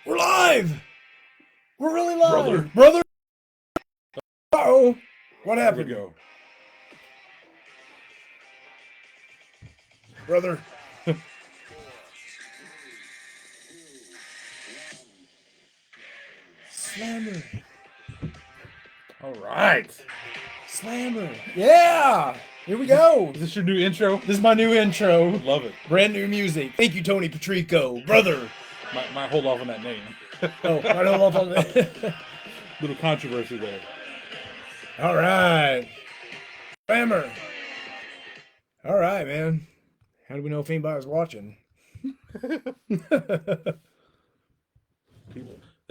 We're live. We're really Brother. live, brother. Uh-oh. What There we happened, go. brother? Slammer, All right. slammer. Yeah. Here we go. Is this your new intro? This is my new intro. Love it. Brand new music. Thank you, Tony Patrico, brother. Might hold off on that name. Oh, I don't know if I'm. Little controversy there. All right, slammer. All right, man. How do we know if anybody's watching?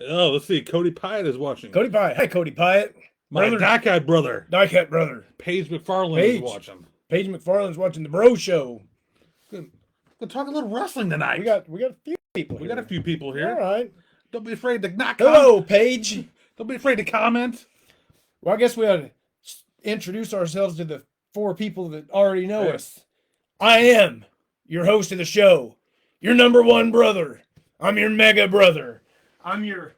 Oh, let's see. Cody Pyatt is watching. Cody Pyatt. Hi, Cody Pyatt. My Brother. Diecast brother. Diecat brother. Paige McFarland Paige. is watching. Paige McFarland's watching the Bro Show. We'll talk a little wrestling tonight. We got a few people. We got a few people here. All right. Don't be afraid to not Hello, Paige. Don't be afraid to comment. Well, I guess we ought to introduce ourselves to the four people that already know Hey. us. I am your host of the show, your number one brother. I'm your mega brother. I'm your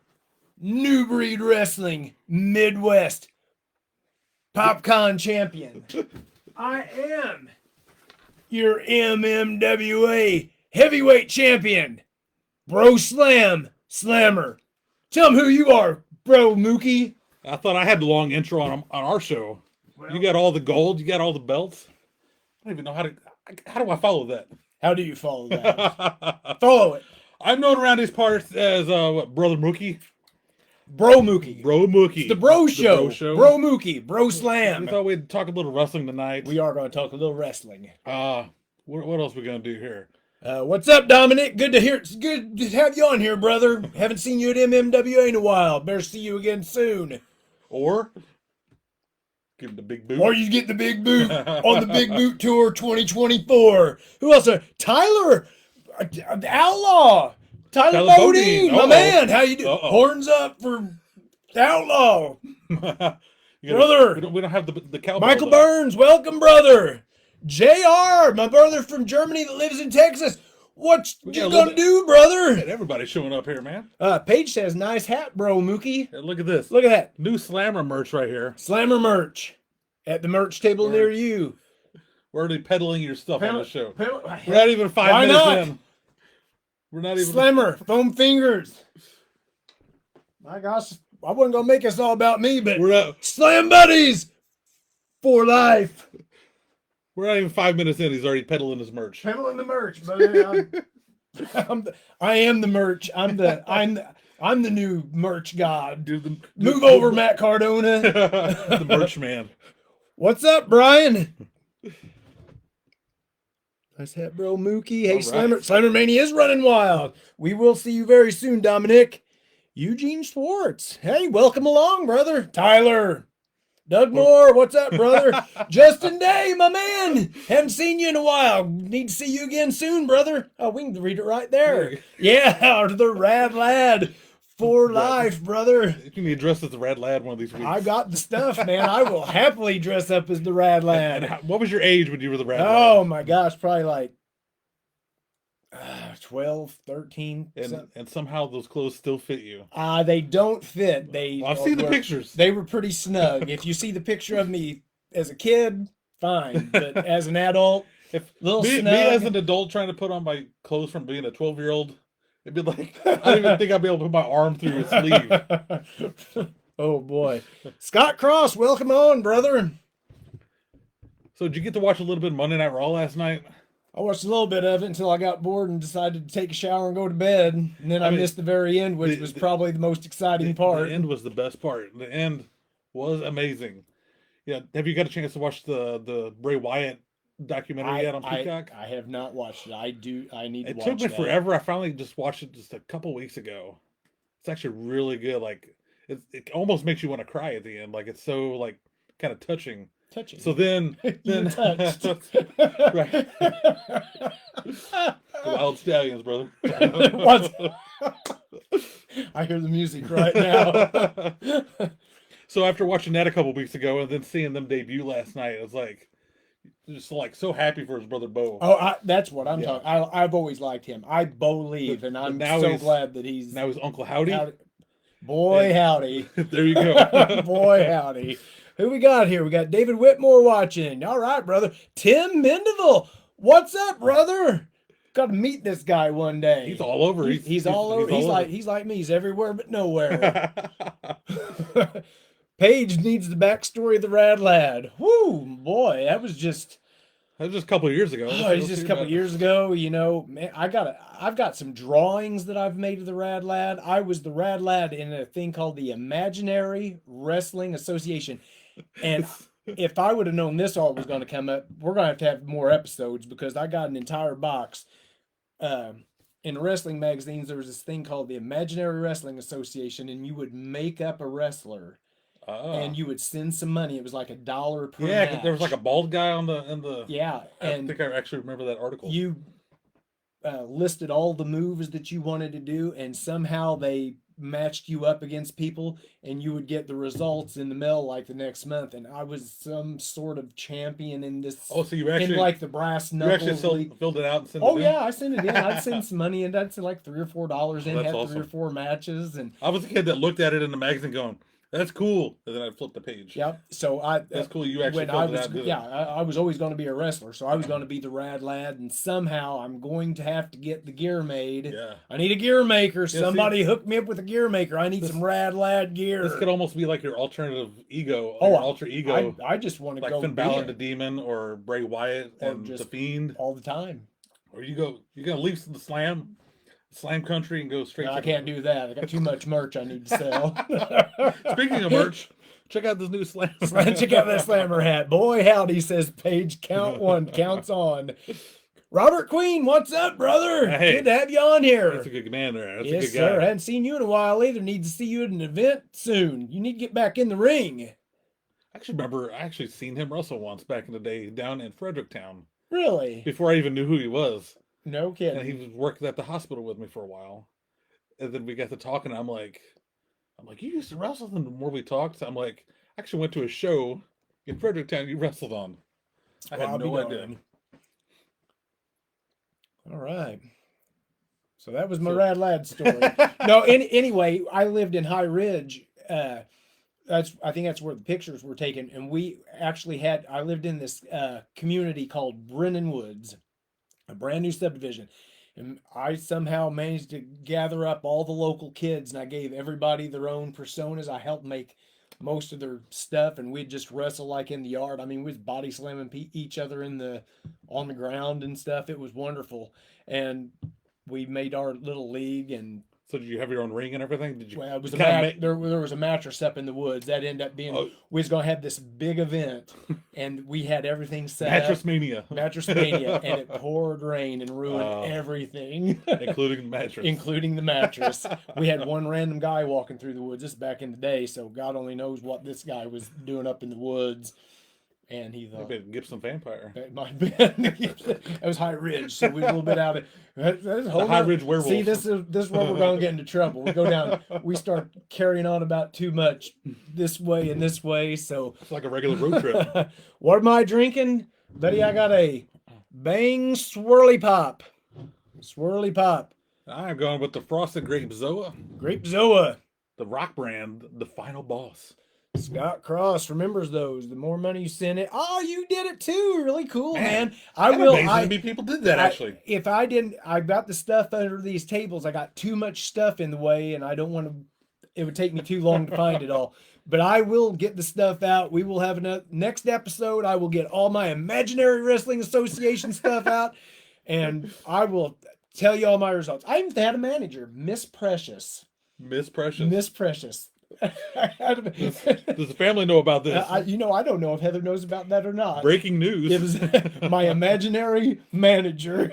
New Breed Wrestling Midwest PopCon champion. I am your MMWA heavyweight champion, Bro Slammer. Tell them who you are, Bro Mookie. I thought I had the long intro on our show. Well- You got all the gold. You got all the belts. I don't even know how do I follow that? How do you follow that? Follow it. I'm known around these parts as Brother Mookie. Bro Mookie. Bro Mookie. It's the Bro Show. Bro Show. Bro Mookie. Bro We Slam. thought we'd talk a little wrestling tonight. We are going to talk a little wrestling. What else we gonna do here? What's up, Dominic? Good to hear. It's good to have you on here, brother. Haven't seen you at MMWA in a while. Better see you again soon. Or give him the big boot. Or you get the big boot on the Big Boot Tour 2024. Who else? Tyler Outlaw. Tyler Bodine, my Uh-oh. man. How you doing? Uh-oh. Horns up for Outlaw. You Brother. we don't have the cowbell. Michael though. Burns, welcome, brother. JR, my brother from Germany that lives in Texas. What We you got a gonna little do, brother? Got everybody showing up here, man. Paige says, nice hat, bro, Mookie. Hey, look at this. Look at that. New Slammer merch right here. Slammer merch at the merch table near you. We're already peddling your stuff on the show. We're Why not even 5 minutes not? in. We're not even. Slammer, foam fingers. My gosh, I wasn't gonna make this all about me, but We're not. Slam Buddies for life. We're not even 5 minutes in. He's already peddling his merch. Peddling the merch, buddy. I am the merch. I'm the new merch god. Dude, Move over, Matt Cardona. the merch man. What's up, Brian? Nice hat, bro, Mookie. Hey, All right. Slammer Mania is running wild. We will see you very soon, Dominic. Eugene Schwartz. Hey, welcome along, brother. Tyler. Doug Moore, what's up, brother? Justin Day, my man. Haven't seen you in a while. Need to see you again soon, brother. Oh, we can read it right there. Hey. Yeah, the Rad Lad for life, brother. You can be dressed as the Rad Lad one of these weeks. I got the stuff, man. I will happily dress up as the Rad And Lad. what was your age when you were the Rad Oh Lad? my gosh, probably like 12, 13. And somehow those clothes still fit you. They don't fit. Well, I've seen the were- pictures. They were pretty snug. If you see the picture of me as a kid, fine. But as an adult, If little me snug. as an adult trying to put on my clothes from being a 12-year-old, it'd be like, I don't even think I'd be able to put my arm through your sleeve. Oh boy. Scott Cross, welcome on, brother. So did you get to watch a little bit of Monday Night Raw last night? I watched a little bit of it until I got bored and decided to take a shower and go to bed. And then I I mean, missed the very end, which was probably the most exciting part. The end was the best part. The end was amazing. Yeah, have you got a chance to watch the Bray Wyatt documentary yet on Peacock? I have not watched it. I need to It watch took me that. forever. I finally just watched it just a couple weeks ago. It's actually really good. Like it almost makes you want to cry at the end. Like it's so like kind of touching. Touching. So then You're touched. Right. The Wild Stallions, brother. What? I hear the music right now. So after watching that a couple weeks ago and then seeing them debut last night, I was like, just like so happy for his brother Bo. Oh, that's what I'm Yeah. talking. I've always liked him. I believe, and I'm now so he's- glad that he's Now he's Uncle Howdy. Boy, howdy. There you go. Boy, howdy. Who we got here? We got David Whitmore watching. All right, brother. Tim Mendeville. What's up, brother? Got to meet this guy one day. He's all over. He's all over. He's like me. He's everywhere but nowhere. Paige needs the backstory of the Rad Lad. Whoo, boy, that was just a couple of years ago. it's just a couple of years ago. You know, man, I've got some drawings that I've made of the Rad Lad. I was the Rad Lad in a thing called the Imaginary Wrestling Association, and if I would have known this all was going to come up, we're going to have more episodes because I got an entire box. In wrestling magazines, there was this thing called the Imaginary Wrestling Association, and you would make up a wrestler. And you would send some money. It was like $1 per match. There was like a bald guy on the. Yeah, I think I actually remember that article. You listed all the moves that you wanted to do, and somehow they matched you up against people, and you would get the results in the mail like the next month. And I was some sort of champion in this. Oh, so you actually in like the brass knuckles. You actually filled it out and sent it Oh in? yeah, I sent it in. I'd send some money in. I'd send like $3 or $4 in. That's Had awesome. 3 or 4 matches, and I was a kid that looked at it in the magazine going, "That's cool," and then I flipped the page. yep. So That's cool. You actually when I filled was it out. Did it. yeah, I was always going to be a wrestler, so I was going to be the Rad Lad, and somehow I'm going to have to get the gear made. Yeah. I need a gear maker. see- Somebody hook me up with a gear maker. I need some Rad Lad gear. This could almost be like your alternative ego. Oh, your alter ego. I just want to like go Finn be Balor it the Demon or Bray Wyatt Or and just- the Fiend, all the time. or you're gonna leave the slam country and go straight. No, to I can't do that. I got too much merch I need to sell. Speaking of merch, check out this new slam. Check out that slammer hat. Boy, howdy, says Paige. Count one, counts on. Robert Queen, what's up, brother? Hey. Good to have you on here. That's a good man there. That's yes, a good guy. sir. I hadn't seen you in a while either. Need to see you at an event soon. You need to get back in the ring. I actually seen him wrestle once back in the day down in Fredericktown Really? before I even knew who he was. No And kidding. he was working at the hospital with me for a while. And then we got to talking. I'm like, you used to wrestle. And the more we talked, I'm like, I actually went to a show in Fredericktown you wrestled on. I had Well, no I'll be idea. darned. All right. So that was my So- Rad Lad story. No, anyway, I lived in High Ridge. I think that's where the pictures were taken, and I lived in this community called Brennan Woods, a brand new subdivision, and I somehow managed to gather up all the local kids, and I gave everybody their own personas. I helped make most of their stuff, and we'd just wrestle like in the yard. I mean, we was body slamming each other on the ground and stuff. It was wonderful, and we made our little league. And So did you have your own ring and everything? Did you? well, it was you kinda there was a mattress up in the woods that ended up being. Oh. We was gonna have this big event, and we had everything set Mattress up. Mania, Mattress Mania, and it poured rain and ruined Oh. everything, including the mattress. including the mattress. We had one random guy walking through the woods. This is back in the day, so God only knows what this guy was doing up in the woods. And he thought Maybe a Gibson Vampire. it might have been. It was High Ridge, so we were a little bit out of The High Ridge Werewolf. See, this is where we're gonna get into trouble. We go down, we start carrying on about too much this way and this way. So It's like a regular road trip. what am I drinking? Buddy, I got a Bang Swirly Pop. Swirly Pop. I'm going with the Frosted Grape Zoa, Grape Zoa. the rock brand, the final boss. Scott Cross remembers those. The more money you send it. Oh, you did it too. Really cool, Man, man. I Kinda will. amazing I, to me people did that I- actually. if I didn't, I got the stuff under these tables. I got too much stuff in the way, and I don't want to. It would take me too long to find it all. But I will get the stuff out. We will have another next episode. I will get all my Imaginary Wrestling Association stuff out, and I will tell you all my results. I even had a manager, Miss Precious. Miss Precious. Miss Precious. Does the family know about this? I don't know if Heather knows about that or not. Breaking news. It was my imaginary manager.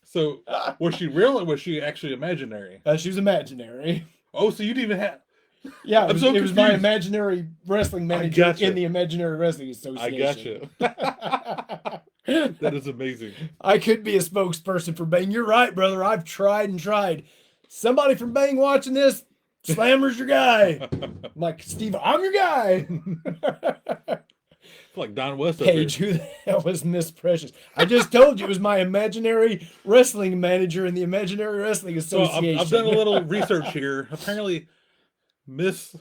So was she real or was she actually imaginary? She was imaginary. Oh, so you didn't even have. Yeah, I'm it was, so it was my confused. imaginary wrestling manager gotcha. in the Imaginary Wrestling I Association. gotcha. That is amazing. I could be a spokesperson for Bang. You're right, brother. I've tried and tried. Somebody from Bang watching this, Slammer's your guy. I'm like, Steve, I'm your guy. feel like Don West up here. Paige, who the hell was Miss Precious? I just told you it was my imaginary wrestling manager in the Imaginary Wrestling So Association. I've done a little research here. Apparently,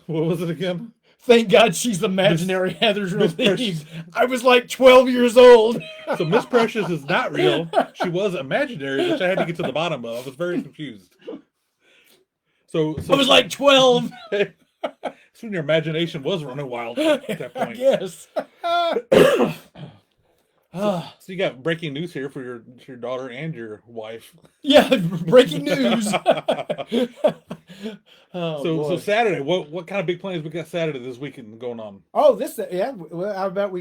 what was it again? Thank God she's imaginary. Heather's Miss relieved. I was like 12 years old. So Miss Precious is not real. She was imaginary, which I had to get to the bottom of. I was very confused. So I was like 12. that's when your imagination was running wild at that I point. guess. So you got breaking news here for your daughter and your wife. Yeah, breaking news. Oh, So boy. Saturday, what kind of big plans we got Saturday this weekend going on? Oh, well, how about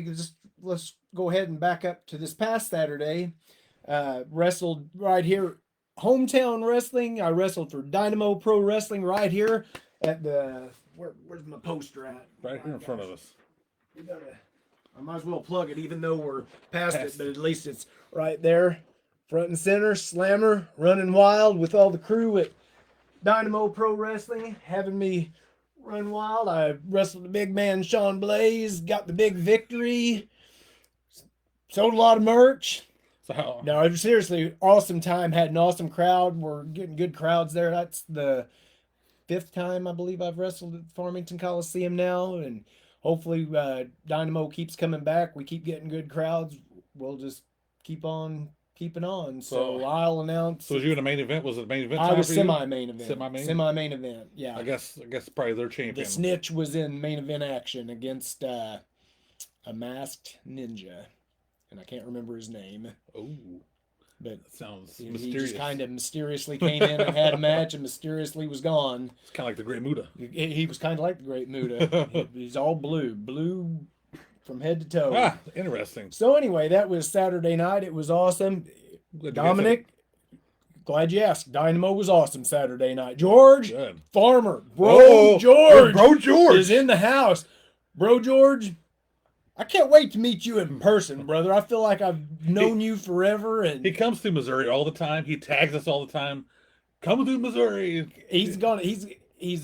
let's go ahead and back up to this past Saturday. Wrestled right here, Hometown Wrestling. I wrestled for Dynamo Pro Wrestling right here at the where's my poster at? Right here in front of us. I might as well plug it, even though we're past it, but at least it's right there, front and center. Slammer running wild with all the crew at Dynamo Pro Wrestling, having me run wild. I wrestled the big man Sean Blaze, got the big victory, sold a lot of merch. So No, it was seriously awesome time. Had an awesome crowd. We're getting good crowds there. That's the 5th time I believe I've wrestled at Farmington Coliseum now, and hopefully Dynamo keeps coming back. We keep getting good crowds. We'll just keep on keeping on. So I'll announce. was you in the main event? Was it the main event? I time was for you? semi-main event. Semi-main? Event. Yeah. I guess probably their The champion. Snitch was in main event action against a masked ninja, and I can't remember his name. Oh, But that sounds he mysterious. just kind of mysteriously came in and had a match, and mysteriously was gone. It's kind of like the Great Muda. He was kind of like the Great Muda. He's all blue from head to toe. Ah, interesting. So anyway, that was Saturday night. It was awesome. Glad you Dominic, glad you asked. Dynamo was awesome Saturday night. George Good. Farmer, Oh, George, Bro George is in the house. Bro George, I can't wait to meet you in person, brother. I feel like I've known you forever, and He comes to Missouri all the time. He tags us all the time. Come to Missouri. he's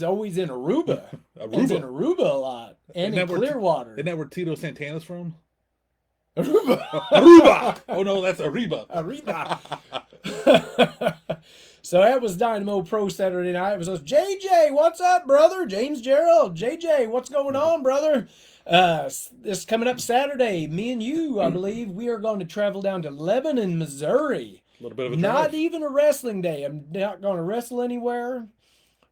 always in Aruba. Aruba. He's in Aruba a lot, and Isn't in that where- Clearwater. Isn't that where Tito Santana's from? Aruba. Aruba. Oh no, that's Ariba. Arriba. So that was Dynamo Pro Saturday night. It was us. JJ, what's up, brother? James Gerald. JJ, what's going on, brother? This coming up Saturday, me and you, I believe, we are going to travel down to Lebanon, Missouri. A little bit of a Not drive. even a wrestling day. I'm not going to wrestle anywhere.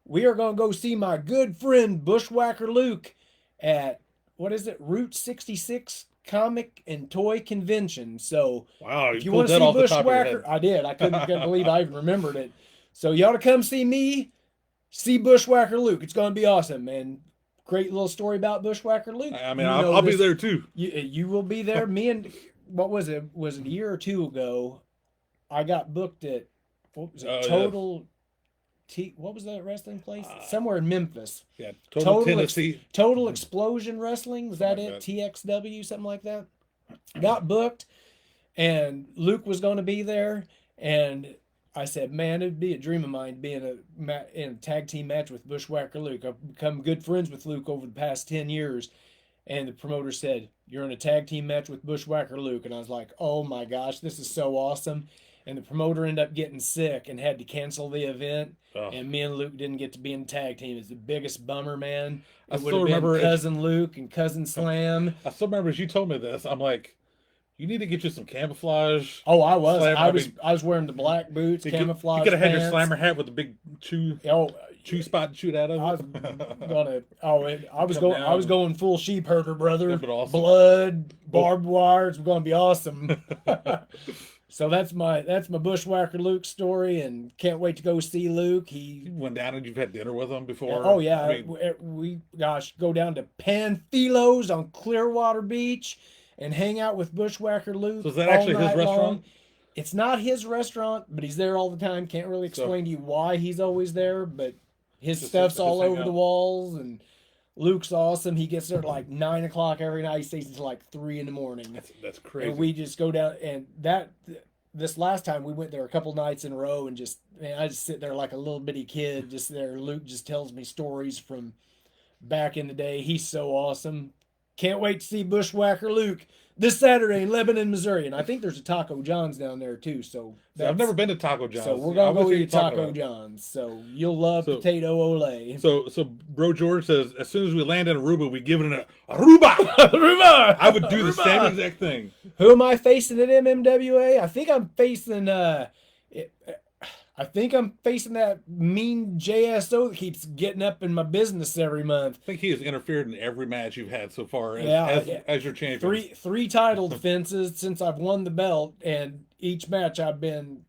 We are going to go see my good friend Bushwhacker Luke at, what is it, Route 66 Comic and Toy Convention. So Wow, if you pulled want to that see off the top of your Bushwhacker, head. I did. I couldn't believe I even remembered it. So you ought to come see me, see Bushwhacker Luke. It's going to be awesome, man. Great little story about Bushwhacker Luke. I mean, You I'll, know I'll be this- there too. You will be there. Me and what was it? Was it a year or two ago? I got booked at what was it? Oh, yeah. Total. What was that wrestling place? Somewhere in Memphis. Yeah, total Total Tennessee. Total Explosion Wrestling. Was that Something it? like TXW, something like that. Got booked, and Luke was going to be there, and I said, "Man, it'd be a dream of mine to be in a tag team match with Bushwhacker Luke. I've become good friends with Luke over the past 10 years." And the promoter said, "You're in a tag team match with Bushwhacker Luke," and I was like, "Oh my gosh, this is so awesome!" And the promoter ended up getting sick and had to cancel the event. Oh. And me and Luke didn't get to be in the tag team. It's the biggest bummer, man. I It would still have been remember it- Cousin Luke and Cousin Slam. I still remember as you told me this. I'm like, you need to get you some camouflage. Oh, I was. Slam, I was wearing the black boots, You camouflage. could have had your pants. slammer hat with the big chew Oh, spot to shoot out of. I was gonna. I was Come going. I was down. going full sheep herder, brother. That'd been awesome. Blood, barbed wire. It's going to be awesome. So that's my Bushwhacker Luke story, and can't wait to go see Luke. You He. went down and you've had dinner with him before. Oh yeah, I mean, we go down to Panfilos on Clearwater Beach and hang out with Bushwhacker Luke. so is that all actually his night long. restaurant? It's not his restaurant, but he's there all the time. Can't really So- explain to you why he's always there, but his Just- stuff's just all hang over the out. walls, and Luke's awesome. He gets there at like 9 o'clock every night. He stays until like 3 in the morning, That's crazy. and we just go down. And this last time we went there a couple nights in a row, and just man, I just sit there like a little bitty kid, just there. Luke just tells me stories from back in the day. He's so awesome. Can't wait to see Bushwhacker Luke this Saturday in Lebanon, Missouri. And I think there's a Taco John's down there too. So I've never been to Taco John's. So we're I gonna always go hear you eat talking Taco about it. John's. So you'll love potato ole. So Bro George says, as soon as we land in Aruba, we give it an Aruba. Aruba! I would do the Aruba! same exact thing. Who am I facing at MMWA? I think I'm facing I think I'm facing that mean JSO that keeps getting up in my business every month. I think he has interfered in every match you've had so far as your champion. Three title defenses since I've won the belt, and each match I've been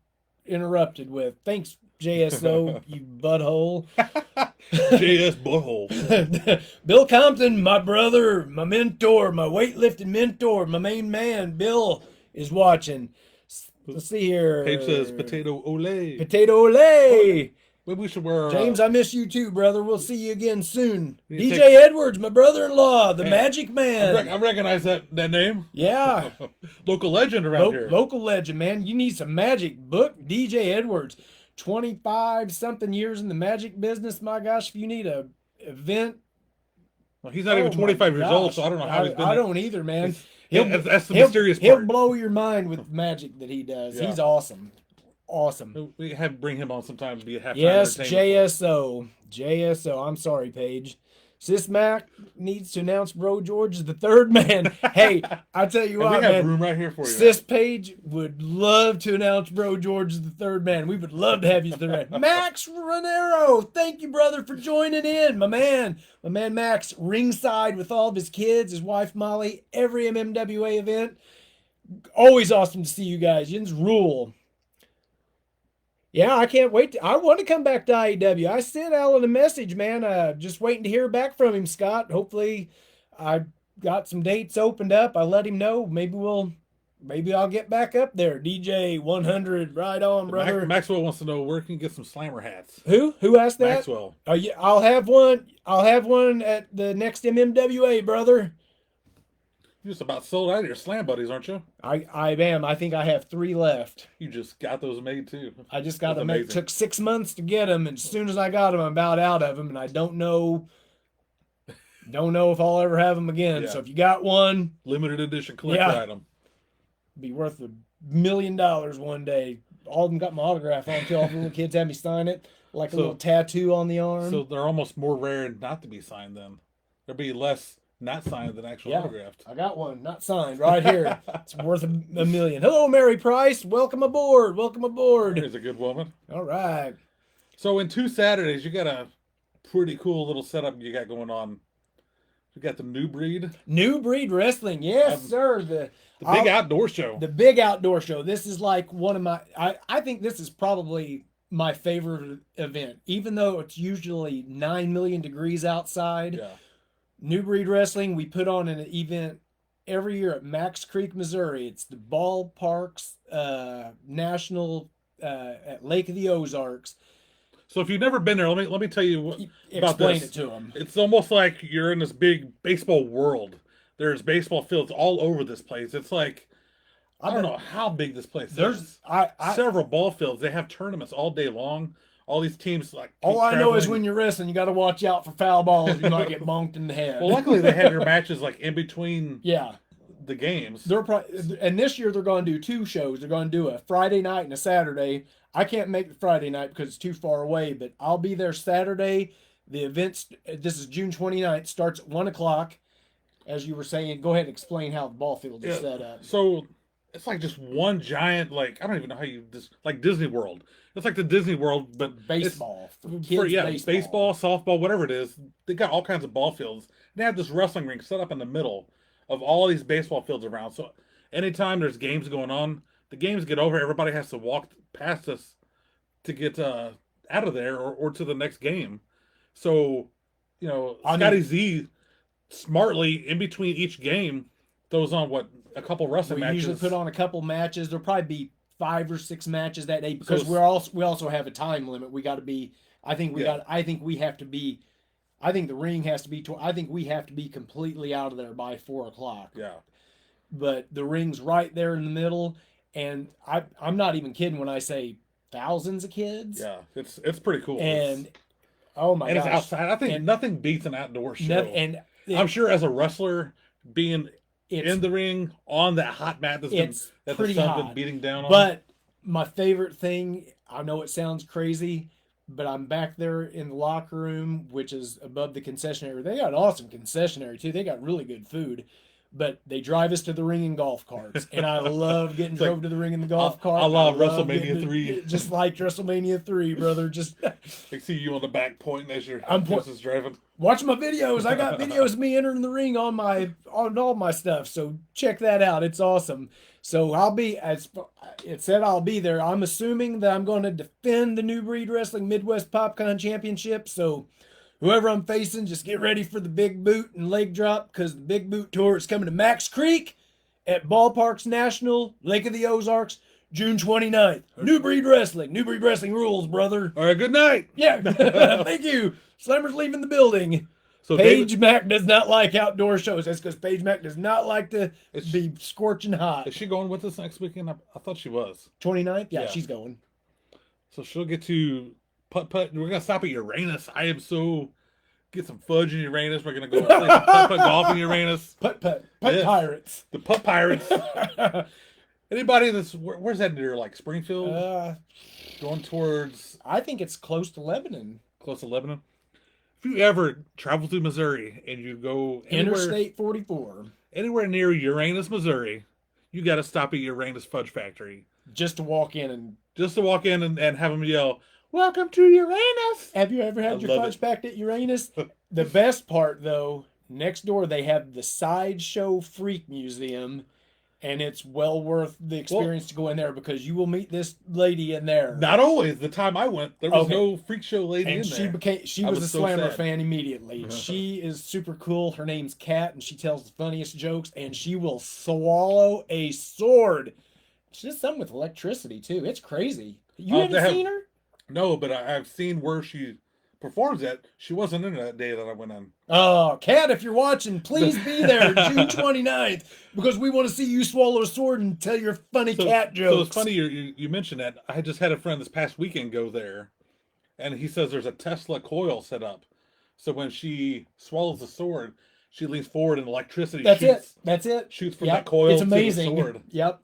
interrupted with. Thanks, JSO, you butthole. JS butthole. Bill Compton, my brother, my mentor, my weightlifting mentor, my main man, Bill, is watching. Let's see here. Paige says potato ole. Potato ole. Maybe we should wear James, I miss you too, brother. We'll see you again soon. You DJ Edwards, my brother-in-law, the Magic Man. I recognize that name. Yeah. Local legend around here. Local legend, man. You need some magic. Book DJ Edwards. 25-something years in the magic business. My gosh, if you need a event. Well, he's not even 25 years old, so I don't know how he's been. I don't either, man. That's the mysterious part. He'll blow your mind with magic that he does. Yeah. He's awesome. Awesome. We have to bring him on sometime to be a half. Yes, JSO. I'm sorry, Paige. Sis Mac needs to announce Bro George is the third man. Hey, I tell you what, we have man. Room right here for you. Sis Paige would love to announce Bro George is the third man. We would love to have you as the third man. Max Renero, thank you, brother, for joining in. My man Max, ringside with all of his kids, his wife Molly, every MMWA event. Always awesome to see you guys. Yins rule. Yeah, I can't wait. I want to come back to IEW. I sent Alan a message, man. Just waiting to hear back from him, Scott. Hopefully, I got some dates opened up. I let him know. Maybe I'll get back up there. DJ 100, right on, brother. Maxwell wants to know where can you get some Slammer hats. Who asked that? Maxwell. Oh yeah, I'll have one at the next MMWA, brother. You're just about sold out of your Slam buddies, aren't you? I am. I think I have 3 left. You just got those made too. I just got them. It took 6 months to get them, and as soon as I got them, I'm about out of them, and I don't know if I'll ever have them again. Yeah. So if you got one, limited edition collector item, be worth $1 million one day. All of them got my autograph on too. All the little kids had me sign it, like a little tattoo on the arm. So they're almost more rare not to be signed. Then there'll be less not signed than actual autographed. I got one not signed right here. It's worth $1 million. Hello, Mary Price. Welcome aboard. Welcome aboard. There's a good woman. All right. So in 2 Saturdays, you got a pretty cool little setup you got going on. You got the New Breed. New Breed Wrestling. Yes, sir. The big outdoor show. The big outdoor show. This is like one of my, I think this is probably my favorite event. Even though it's usually 9 million degrees outside. Yeah. New Breed Wrestling, we put on an event every year at Max Creek, Missouri. It's the Ballparks National at Lake of the Ozarks. So if you've never been there, let me tell you about this. Explain it to them. It's almost like you're in this big baseball world. There's baseball fields all over this place. It's like I don't know how big this place is. There's several ball fields. They have tournaments all day long. All these teams like. All I know is when you're wrestling, you got to watch out for foul balls. You might get bonked in the head. Well, luckily they have your matches like in between. Yeah. The games. And this year they're going to do 2 shows. They're going to do a Friday night and a Saturday. I can't make the Friday night because it's too far away, but I'll be there Saturday. The events. This is June 29th. Starts at 1:00. As you were saying, go ahead and explain how the ball field is set up. So it's like just one giant, like I don't even know how you like Disney World. It's like the Disney World, but baseball. Baseball, softball, whatever it is. They got all kinds of ball fields. They have this wrestling ring set up in the middle of all these baseball fields around. So anytime there's games going on, the games get over. Everybody has to walk past us to get out of there or to the next game. So, Scotty Z smartly in between each game throws on a couple wrestling matches. We usually put on a couple matches. There'll probably be 5 or 6 matches that day because we also have a time limit. We got to be. I think we have to be. I think the ring has to be. I think we have to be completely out of there by 4:00. Yeah. But the ring's right there in the middle, and I'm not even kidding when I say thousands of kids. Yeah, it's pretty cool. And oh my gosh, it's outside. I think nothing beats an outdoor show. And I'm sure as a wrestler, being It's in the ring on that hot mat it's that the pretty sun's been hot. beating down on. But my favorite thing, I know it sounds crazy, but I'm back there in the locker room, which is above the concessionary. They got an awesome concessionary too. They got really good food. But they drive us to the ring in golf carts, and I love getting It's like, drove to the ring in the golf cart. I love love WrestleMania getting 3. just like WrestleMania 3, brother. Just I see you on the back pointing as your I'm horse is driving. watch my videos. I got videos of me entering the ring on all my stuff. So check that out. It's awesome. So I'll be, as it said, I'll be there. I'm assuming that I'm going to defend the New Breed Wrestling Midwest PopCon Championship. So whoever I'm facing, just get ready for the big boot and leg drop, because the big boot tour is coming to Max Creek at Ballparks National, Lake of the Ozarks, June 29th. New Breed Wrestling. New Breed Wrestling rules, brother. All right, good night. Yeah. Thank you. Slammer's leaving the building. So Paige Mack does not like outdoor shows. That's because Paige Mack does not like to Is- be scorching hot. is she going with us next weekend? I thought she was. 29th? Yeah, Yeah. she's going. So she'll get to putt. We're gonna stop at Uranus. I am so get some fudge in Uranus. We're gonna go play some putt golf in Uranus. Putt Yes. Pirates. The Putt Pirates. Anybody that's where's that near? Like Springfield, going towards I think it's close to Lebanon. close to Lebanon. If you ever travel through Missouri and you go Interstate 44. anywhere near Uranus, Missouri, you got to stop at Uranus Fudge Factory Just to walk in and. just to walk in and have them yell, "Welcome to Uranus!" Have you ever had I your love fudge packed at Uranus? The best part, though, next door they have the Sideshow Freak Museum, and it's well worth the experience to go in there, because you will meet this lady in there. Not always. The time I went, there was Okay. no freak show lady And in there. she I was was a so Slammer sad. fan immediately. She is super cool. Her name's Kat, and she tells the funniest jokes, and she will swallow a sword. She does something with electricity too. It's crazy. You They haven't have- seen her? No, but I've seen where she performs at. She wasn't in that day that I went on. Oh, Kat, if you're watching, please be there June 29th, because we want to see you swallow a sword and tell your funny cat jokes. So it's funny you mentioned that. I just had a friend this past weekend go there, and he says there's a Tesla coil set up. So when she swallows the sword, she leans forward and electricity That's shoots, it. That's it. shoots from Yep. that coil It's to the amazing. sword. Yep.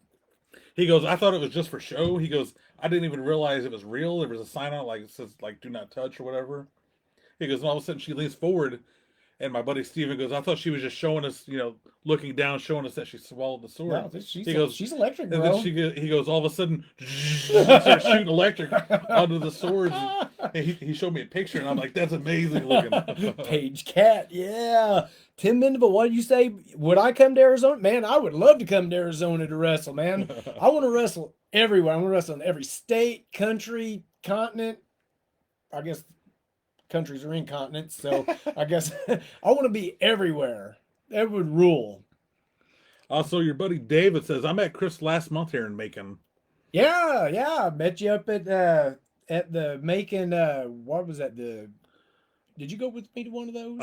He goes, I thought it was just for show. He goes, I didn't even realize it was real. There was a sign on it, like it says like do not touch or whatever. He goes, and all of a sudden she leans forward, and my buddy Steven goes, I thought she was just showing us, looking down, showing us that she swallowed the sword. No, He goes, she's electric, and bro. then he goes, all of a sudden, starts shooting electric onto the swords. And he showed me a picture, and I'm like, that's amazing looking. Page Cat, yeah. Tim Mendenville, what did you say? Would I come to Arizona? Man, I would love to come to Arizona to wrestle, man. I want to wrestle everywhere. I want to wrestle in every state, country, continent. I guess countries are in continents, so I guess I want to be everywhere. That would rule. Also, your buddy David says, I met Chris last month here in Macon. Yeah, yeah. I met you up at the Macon. What was that? Did you go with me to one of those?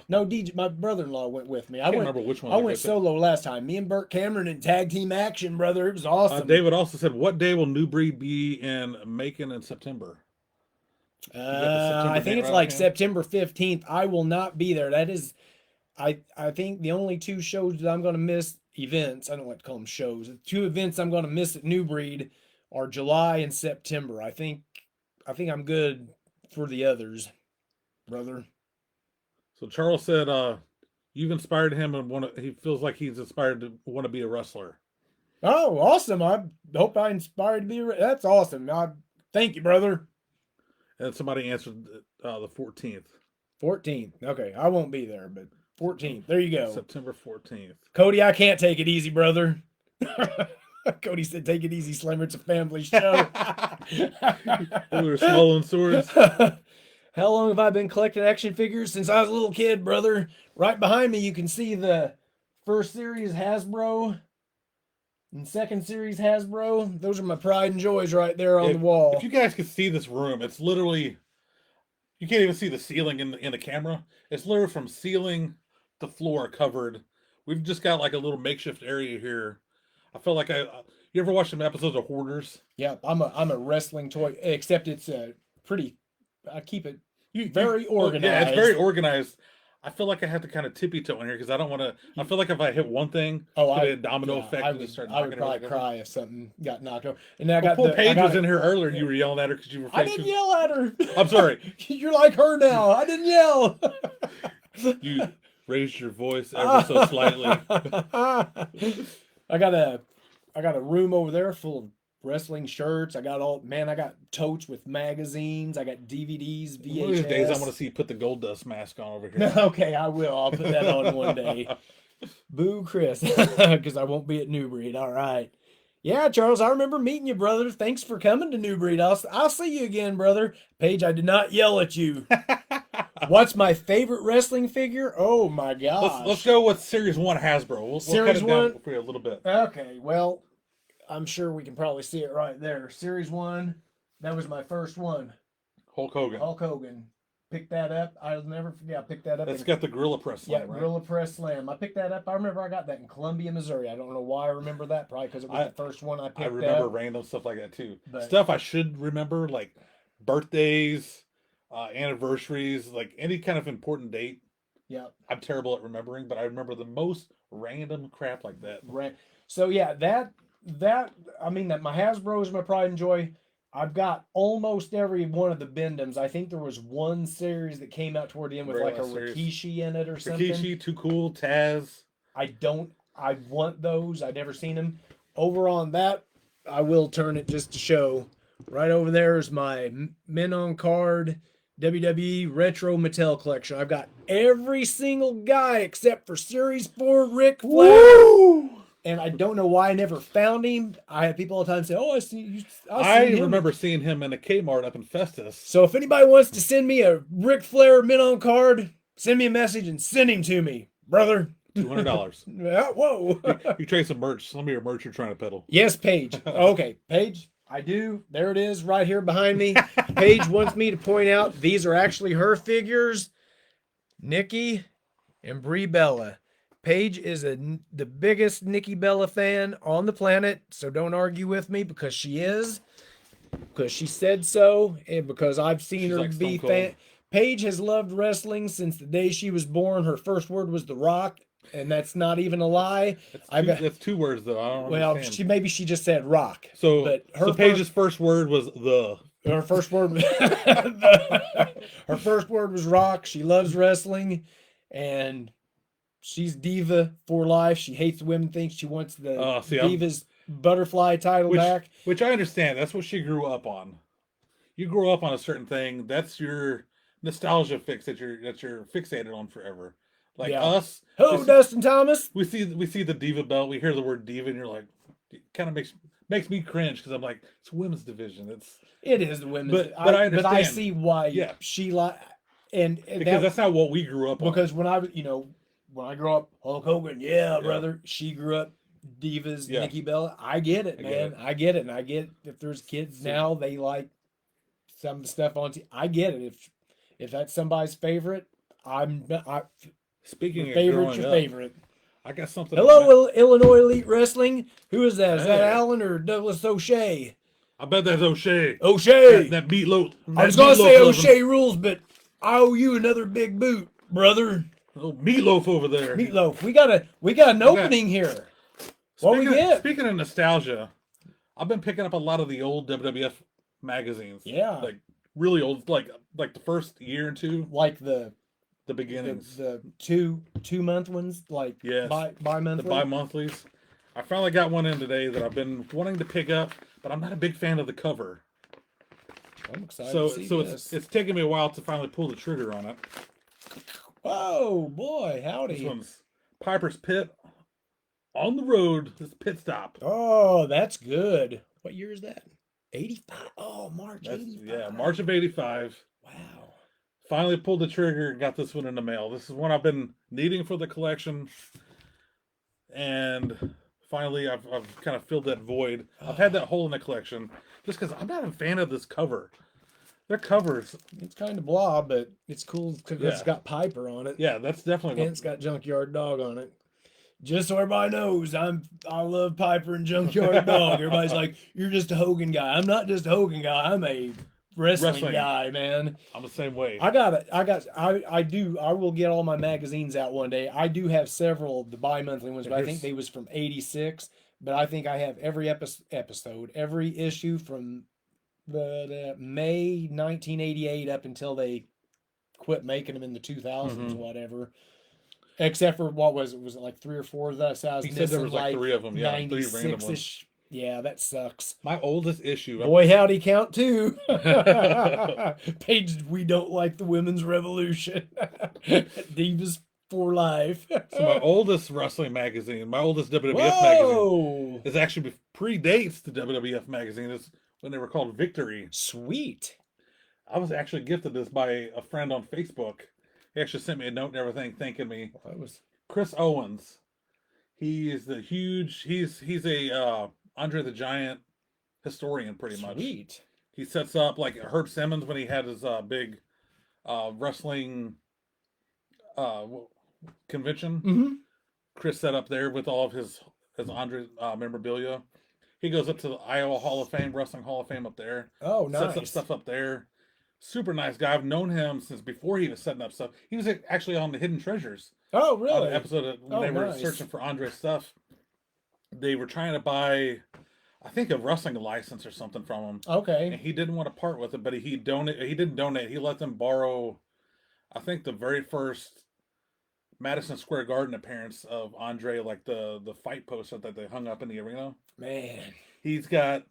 No, DJ. My brother-in-law went with me. I can't remember which one. I went solo last time. Me and Burt Cameron in tag team action, brother. It was awesome. David also said, what day will New Breed be in Macon in September? I think it's like September 15th. I will not be there. That is, I think the only two shows that I'm going to miss, events, I don't like to call them shows. The two events I'm going to miss at New Breed are July and September. I think I'm good for the others, brother. So Charles said, you've inspired him and he feels like he's inspired to want to be a wrestler. Oh, awesome. I hope I inspired to be. That's awesome. Thank you, brother. And somebody answered the 14th. 14th. Okay. I won't be there, but 14th. There you go. September 14th. Cody, I can't take it easy, brother. Cody said, take it easy, Slammer. It's a family show. We were swallowing swords. How long have I been collecting action figures? Since I was a little kid, brother. Right behind me, you can see the first series Hasbro and second series Hasbro. Those are my pride and joys right there on the wall. If you guys could see this room, it's literally, you can't even see the ceiling in the camera. It's literally from ceiling to floor covered. We've just got like a little makeshift area here. I feel like you ever watch some episodes of Hoarders? Yeah, I'm a wrestling toy, except it's pretty. I keep it very organized. Yeah, it's very organized. I feel like I have to kind of tippy toe in here because I don't want to. I feel like if I hit one thing, Oh, it's gonna be a domino yeah, effect. I and would, just start I would knocking probably everything over. cry if something got knocked over. And then I Well, got poor the, I Paige got was it- in here earlier. And you were yelling at her because you were. I She didn't was- yell at her. I'm sorry. You're like her now. I didn't yell. You raised your voice ever so slightly. I got a room over there full of wrestling shirts. I got totes with magazines. I got DVDs, VHS. One of these days, I want to see you put the gold dust mask on over here. Okay, I will. I'll put that on one day. Boo, Chris, because I won't be at New Breed. All right. Yeah, Charles, I remember meeting you, brother. Thanks for coming to New Breed. I'll see you again, brother. Paige, I did not yell at you. What's my favorite wrestling figure? Oh my gosh. Let's go with Series 1 Hasbro. We'll Series cut it down 1? for you a little bit. Okay, well, I'm sure we can probably see it right there. Series 1, that was my first one. Hulk Hogan. Hulk Hogan. Picked that up. I'll never forget. I picked that up. It's got the Gorilla Press yeah, line, right? Gorilla Press Slam. I picked that up. I remember I got that in Columbia, Missouri. I don't know why I remember that. Probably because it was the first one I picked I remember up. random stuff like that too. But- Stuff I should remember, like birthdays, anniversaries, like any kind of important date. Yeah. I'm terrible at remembering, but I remember the most random crap like that. Right. So yeah, that I mean that my Hasbro is my pride and joy. I've got almost every one of the Bendums. I think there was one series that came out toward the end with Very like a last series. Rikishi in it or something. Rikishi, Too Cool, Taz. I want those. I've never seen them. Over on that, I will turn it just to show. Right over there is my Men on Card WWE Retro Mattel collection. I've got every single guy except for Series 4 Ric Flair. Woo! And I don't know why I never found him. I have people all the time say, "Oh, I see you." I him. remember seeing him in a Kmart up in Festus. So if anybody wants to send me a Ric Flair Men on Card, send me a message and send him to me, brother. $200. Yeah, whoa. You trade some merch. Some of your merch you're trying to peddle. Yes, Paige. Okay, Paige, I do. There it is right here behind me. Paige wants me to point out these are actually her figures. Nikki and Brie Bella. Paige is the biggest Nikki Bella fan on the planet, so don't argue with me because she is. Because she said so, and because I've seen She's her like be Stone Cold. fan. Paige has loved wrestling since the day she was born. Her first word was The Rock, and that's not even a lie. That's two words though. I don't Well, understand. she just said Rock. So, but so Paige's first word was the. Her first word, her first word was rock. She loves wrestling, and she's diva for life. She hates the women. Thinks she wants the Divas butterfly title back. Which I understand. That's what she grew up on. You grow up on a certain thing. That's your nostalgia fix that you're fixated on forever. Like Yeah. us. Who, Dustin Thomas? We see the diva belt. We hear the word diva, and you're like, it kind of makes me cringe because I'm like, it's women's division. It is the women's, But I but I understand. see why. Yeah. she like, and because that's not what we grew up on. because when I was, when I grew up, Hulk Hogan, yeah, brother. She grew up divas, Yeah. Nikki Bella. I get it, I man. get it. I get it, and I get if there's kids now they like some of the stuff on. I get it. If that's somebody's favorite, Speaking your of favorite's growing your up, favorite. I got something. Hello, Illinois Elite Wrestling. Who is that? Is that Hey. Allen or Douglas O'Shea? I bet that's O'Shea. O'Shea. That meatloaf. I was gonna say O'Shea rules, but I owe you another big boot, brother. Oh, meatloaf over there. Meatloaf. We got an opening here. What we get? Speaking of nostalgia, I've been picking up a lot of the old WWF magazines. Yeah. Like really old, like the first year or two, Like the beginnings. the 2-month ones, like Yes. bi-monthly. The bi-monthlies. I finally got one in today that I've been wanting to pick up, but I'm not a big fan of the cover. I'm excited So to see so this. it's taken me a while to finally pull the trigger on it. Oh boy, This howdy. one's Piper's Pit on the road. This pit stop. Oh, that's good. What year is that? 85. Oh, March That's, 85. yeah, March of '85. Wow. Finally pulled the trigger and got this one in the mail. This is one I've been needing for the collection. And finally, I've kind of filled that void. I've had that hole in the collection just because I'm not a fan of this cover. Their covers, It's kind of blah, but it's cool because it's Yeah. got Piper on it. yeah, that's definitely And it's got Junkyard Dog on it. Just so everybody knows, I love Piper and Junkyard Dog. Everybody's like, you're just a Hogan guy. I'm not just a Hogan guy. I'm a wrestling guy, man. I'm the same way. I will get all my magazines out one day. I do have several of the bi-monthly ones, but I think they was from 86. But I think I have every episode, every issue from the May 1988 up until they quit making them in the 2000s, whatever. Except for what was it? Was it like 3 or 4 of us? I was He said there was like 3 of them. Yeah, 3 random ones. 96-ish. Yeah, that sucks. My oldest issue. Boy, howdy, count 2. Page, we don't like the women's revolution. Divas for life. So my oldest wrestling magazine, my oldest WWF magazine, is actually predates the WWF magazine. It's when they were called Victory. Sweet. I was actually gifted this by a friend on Facebook. He actually sent me a note and everything, thanking me. That was Chris Owens. He is the huge. He's a Andre the Giant historian, pretty much. Sweet. He sets up like Herb Simmons when he had his big wrestling convention. Chris set up there with all of his Andre memorabilia. He goes up to the Iowa Hall of Fame, Wrestling Hall of Fame up there. Oh, nice. Sets up stuff up there. Super nice guy. I've known him since before he was setting up stuff. He was actually on the Hidden Treasures. Oh, really? The episode when they were searching for Andre's stuff. They were trying to buy, I think, a wrestling license or something from him. Okay. And he didn't want to part with it, but he didn't donate. He let them borrow, I think, the very first Madison Square Garden appearance of Andre, like the fight poster that they hung up in the arena. Man. He's got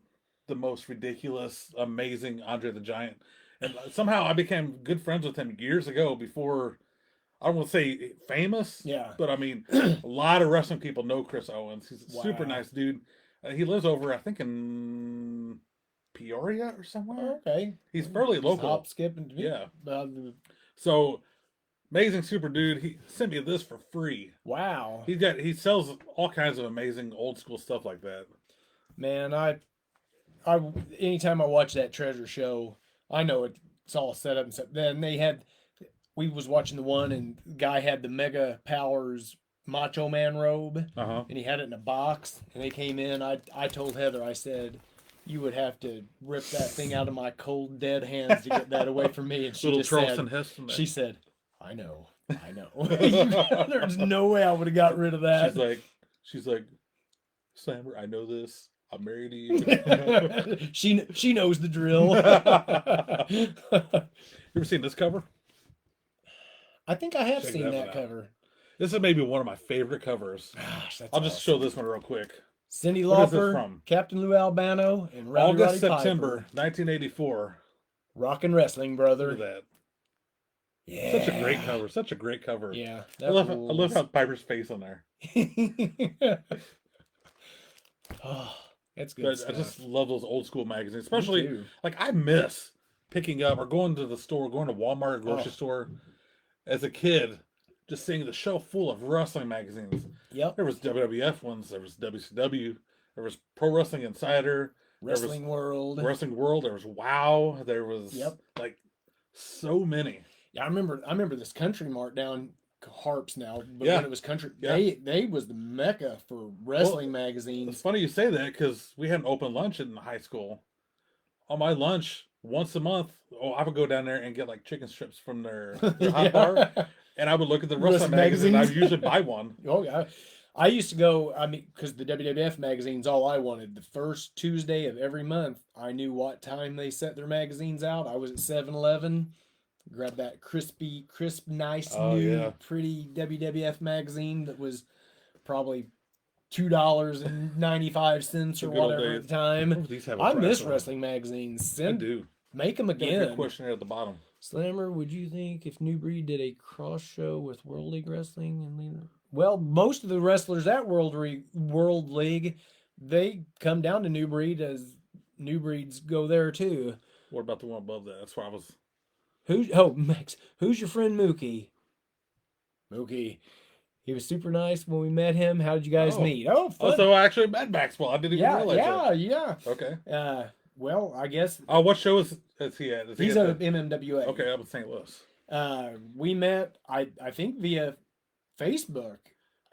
the most ridiculous, amazing Andre the Giant. And somehow I became good friends with him years ago before, I don't want to say famous, but I mean, a lot of wrestling people know Chris Owens. He's a super nice dude. He lives over, I think, in Peoria or somewhere. Okay. He's fairly local. Hop, skip, and yeah. So, amazing super dude. He sent me this for free. Wow. He sells all kinds of amazing old school stuff like that. Man, I anytime I watch that treasure show, I know it's all set up and stuff. Then we was watching the one and the guy had the Mega Powers Macho Man robe, and he had it in a box. And they came in. I told Heather, I said, "You would have to rip that thing out of my cold dead hands to get that away from me." And she just said, "She said, I know. There's no way I would have got rid of that." She's like, Slammer, I know this. I'm married to you. She knows the drill. You ever seen this cover? I think I have seen that cover. This is maybe one of my favorite covers. Gosh, I'll just show this one real quick. Cyndi Lauper, Captain Lou Albano, and August, September 1984. Rockin' Wrestling, brother. Look at that. Yeah. Such a great cover. Such a great cover. Yeah. I love how Piper's face on there. Oh, that's good But stuff. I just love those old school magazines. Especially, like, I miss picking up or going to the store, going to Walmart or grocery store as a kid, just seeing the shelf full of wrestling magazines. Yep. There was WWF ones. There was WCW. There was Pro Wrestling Insider. Wrestling World. There was WOW. There was like so many. Yeah, I remember this Country Mart down Harps now, but when it was Country, they was the mecca for wrestling magazines. It's funny you say that because we had an open lunch in high school. On my lunch, once a month, I would go down there and get like chicken strips from their hot bar, and I would look at the wrestling magazine. I'd usually buy one. Oh yeah. I used to go, because the WWF magazine's all I wanted. The first Tuesday of every month, I knew what time they set their magazines out. I was at 7-Eleven, grabbed that crisp, nice, new, pretty WWF magazine that was probably $2.95 or whatever at the time. I miss wrestling magazines. I do. Make them again. Good questionnaire at the bottom. Slammer, would you think if New Breed did a cross show with World League Wrestling and well, most of the wrestlers at World League, they come down to New Breed as New Breeds go there too. What about the one above that? That's where I was. Max, who's your friend Mookie? Mookie. He was super nice when we met him. How did you guys meet? Oh, fun. So I actually met Maxwell. I didn't even realize that. Yeah. Okay. Well, I guess. What show is he at? He's at MMWA. Okay, I'm in St. Louis. We met, I think, via Facebook.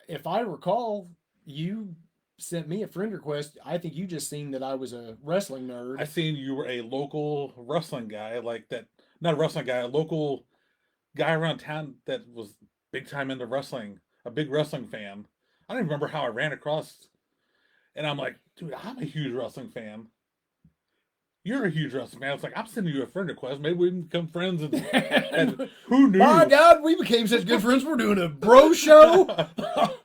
If I recall, you sent me a friend request. I think you just seen that I was a wrestling nerd. I seen you were a local wrestling guy, like that. Not a wrestling guy, a local guy around town that was big time into wrestling, a big wrestling fan. I don't even remember how I ran across, and I'm like, dude, I'm a huge wrestling fan. You're a huge wrestling fan. It's like, I'm sending you a friend request. Maybe we can become friends. And who knew? My God, we became such good friends. We're doing a bro show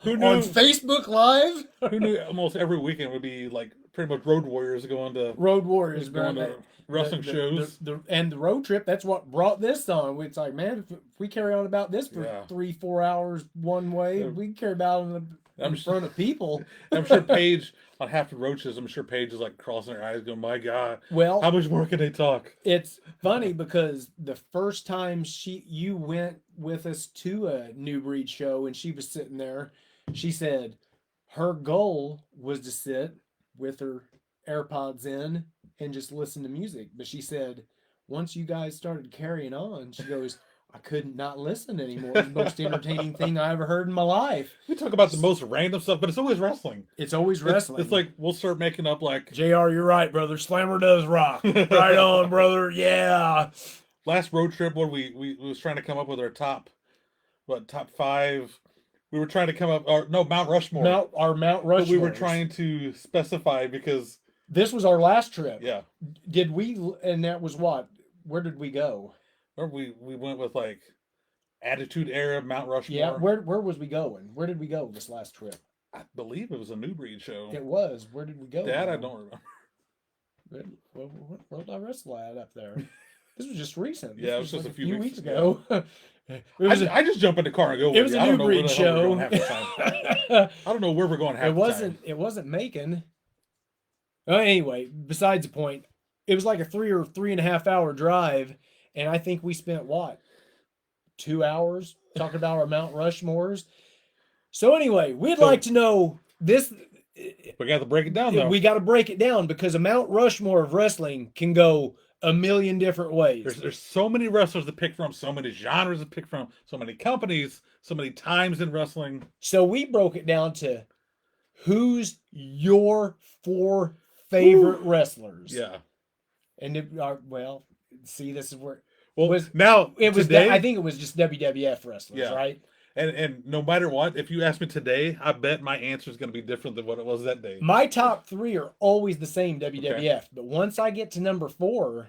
Who knew? on Facebook Live. Who knew almost every weekend would be like pretty much Road Warriors going to Road Warriors, going man. to wrestling shows. And the road trip, that's what brought this on. It's like, man, if we carry on about this for 3-4 hours one way, we can carry about in front of people. I'm sure Paige, on half the roaches, I'm sure Paige is like crossing her eyes going, my God, well, how much more can they talk? It's funny because the first time you went with us to a New Breed show and she was sitting there, she said her goal was to sit with her AirPods in and just listen to music. But she said, once you guys started carrying on, she goes, I couldn't not listen anymore. It's the most entertaining thing I ever heard in my life. We talk about the most random stuff, but it's always wrestling. It's always wrestling. It's like we'll start making up like JR, you're right, brother. Slammer does rock. Right on, brother. Yeah. Last road trip when we was trying to come up with our top 5. We were trying to come up Mount Rushmore. Mount Rushmore. But we were trying to specify because this was our last trip. Yeah. Did we? And that was what? Where did we go? We went with like Attitude Era, Mount Rushmore. Yeah. Where was we going? Where did we go this last trip? I believe it was a New Breed show. It was. Where did we go? That I don't remember. What did I wrestle at up there? This was just recent. Yeah, it was just like a few weeks ago. I just jump in the car and go. It was a New Breed show. I don't know where we're going half the time. It wasn't Macon. Anyway, besides the point, it was like a 3 or 3.5 hour drive, and I think we spent 2 hours talking about our Mount Rushmores. So anyway, we'd like to know this. We got to break it down, though. We got to break it down because a Mount Rushmore of wrestling can go a million different ways. There's so many wrestlers to pick from, so many genres to pick from, so many companies, so many times in wrestling. So we broke it down to who's your 4 favorite wrestlers. Yeah. And see, this is where. Now it was. Today, I think it was just WWF wrestlers, right? And no matter what, if you ask me today, I bet my answer is going to be different than what it was that day. My top 3 are always the same WWF, but once I get to number 4,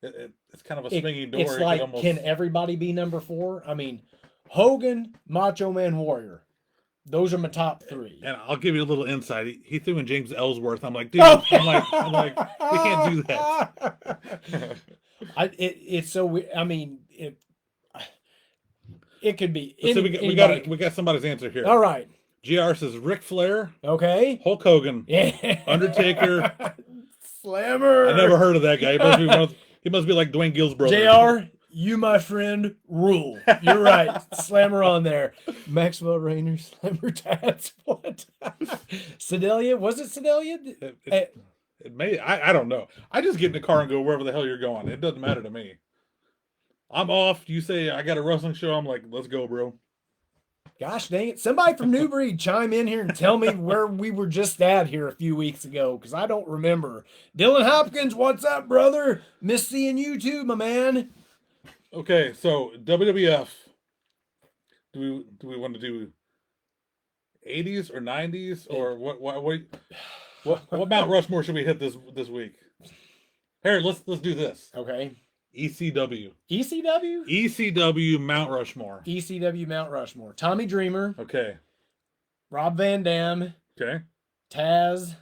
it's kind of a swinging door. It's like, can everybody be number 4? I mean, Hogan, Macho Man, Warrior. Those are my top 3. And I'll give you a little insight. He threw in James Ellsworth. I'm like, dude, I'm like, we can't do that. It's so weird. I mean, it could be. So we got somebody's answer here. All right. GR says Ric Flair. Okay. Hulk Hogan. Yeah. Undertaker. Slammer. I never heard of that guy. He must be like Dwayne Gill's brother. JR, you, my friend, rule. You're right. Slammer on there. Maxwell Rayner, Slammer Tats. What? Sedalia? Was it Sedalia? It may. I don't know. I just get in the car and go wherever the hell you're going. It doesn't matter to me. I'm off. You say I got a wrestling show. I'm like, let's go, bro. Gosh dang it. Somebody from New Breed chime in here and tell me where we were just at here a few weeks ago, because I don't remember. Dylan Hopkins, what's up, brother? Miss seeing you too, my man. Okay, so WWF. Do we want to do 80s or 90s or what Mount Rushmore should we hit this week? Here, let's do this. Okay. ECW. ECW? ECW Mount Rushmore. ECW Mount Rushmore. Tommy Dreamer. Okay. Rob Van Dam. Okay. Taz.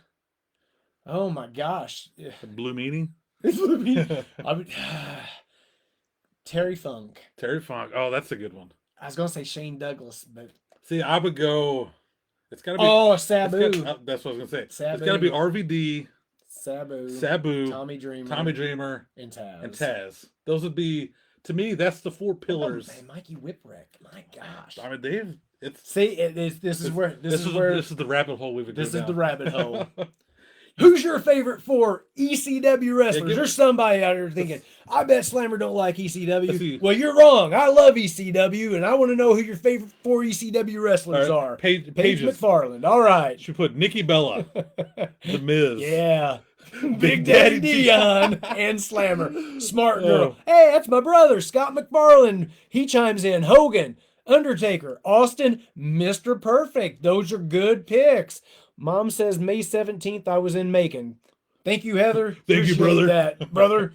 Oh my gosh. Blue Meanie. Terry Funk. Terry Funk. Oh, that's a good one. I was gonna say Shane Douglas, but see, I would go. It's gotta be. Oh, Sabu. That's what I was gonna say. Sabu. It's gotta be RVD. Sabu. Tommy Dreamer. And Taz. Those would be, to me, that's the 4 pillars. Oh, Mikey Whipwreck. My gosh. I mean, Dave. This is the rabbit hole we've. This is the rabbit hole. Who's your favorite 4 ECW wrestlers? give- There's somebody out there thinking, I bet Slammer don't like ECW. See. Well, you're wrong. I love ECW, and I want to know who your favorite 4 ECW wrestlers All right, are. Paige McFarland. All right. She put Nikki Bella, The Miz. Yeah. Big Daddy Dion and Slammer. Smart girl. Oh. Hey, that's my brother, Scott McFarland. He chimes in. Hogan, Undertaker, Austin, Mr. Perfect. Those are good picks. Mom says May 17th I was in Macon. Thank you, Heather. Thank you, Appreciate brother. that, brother.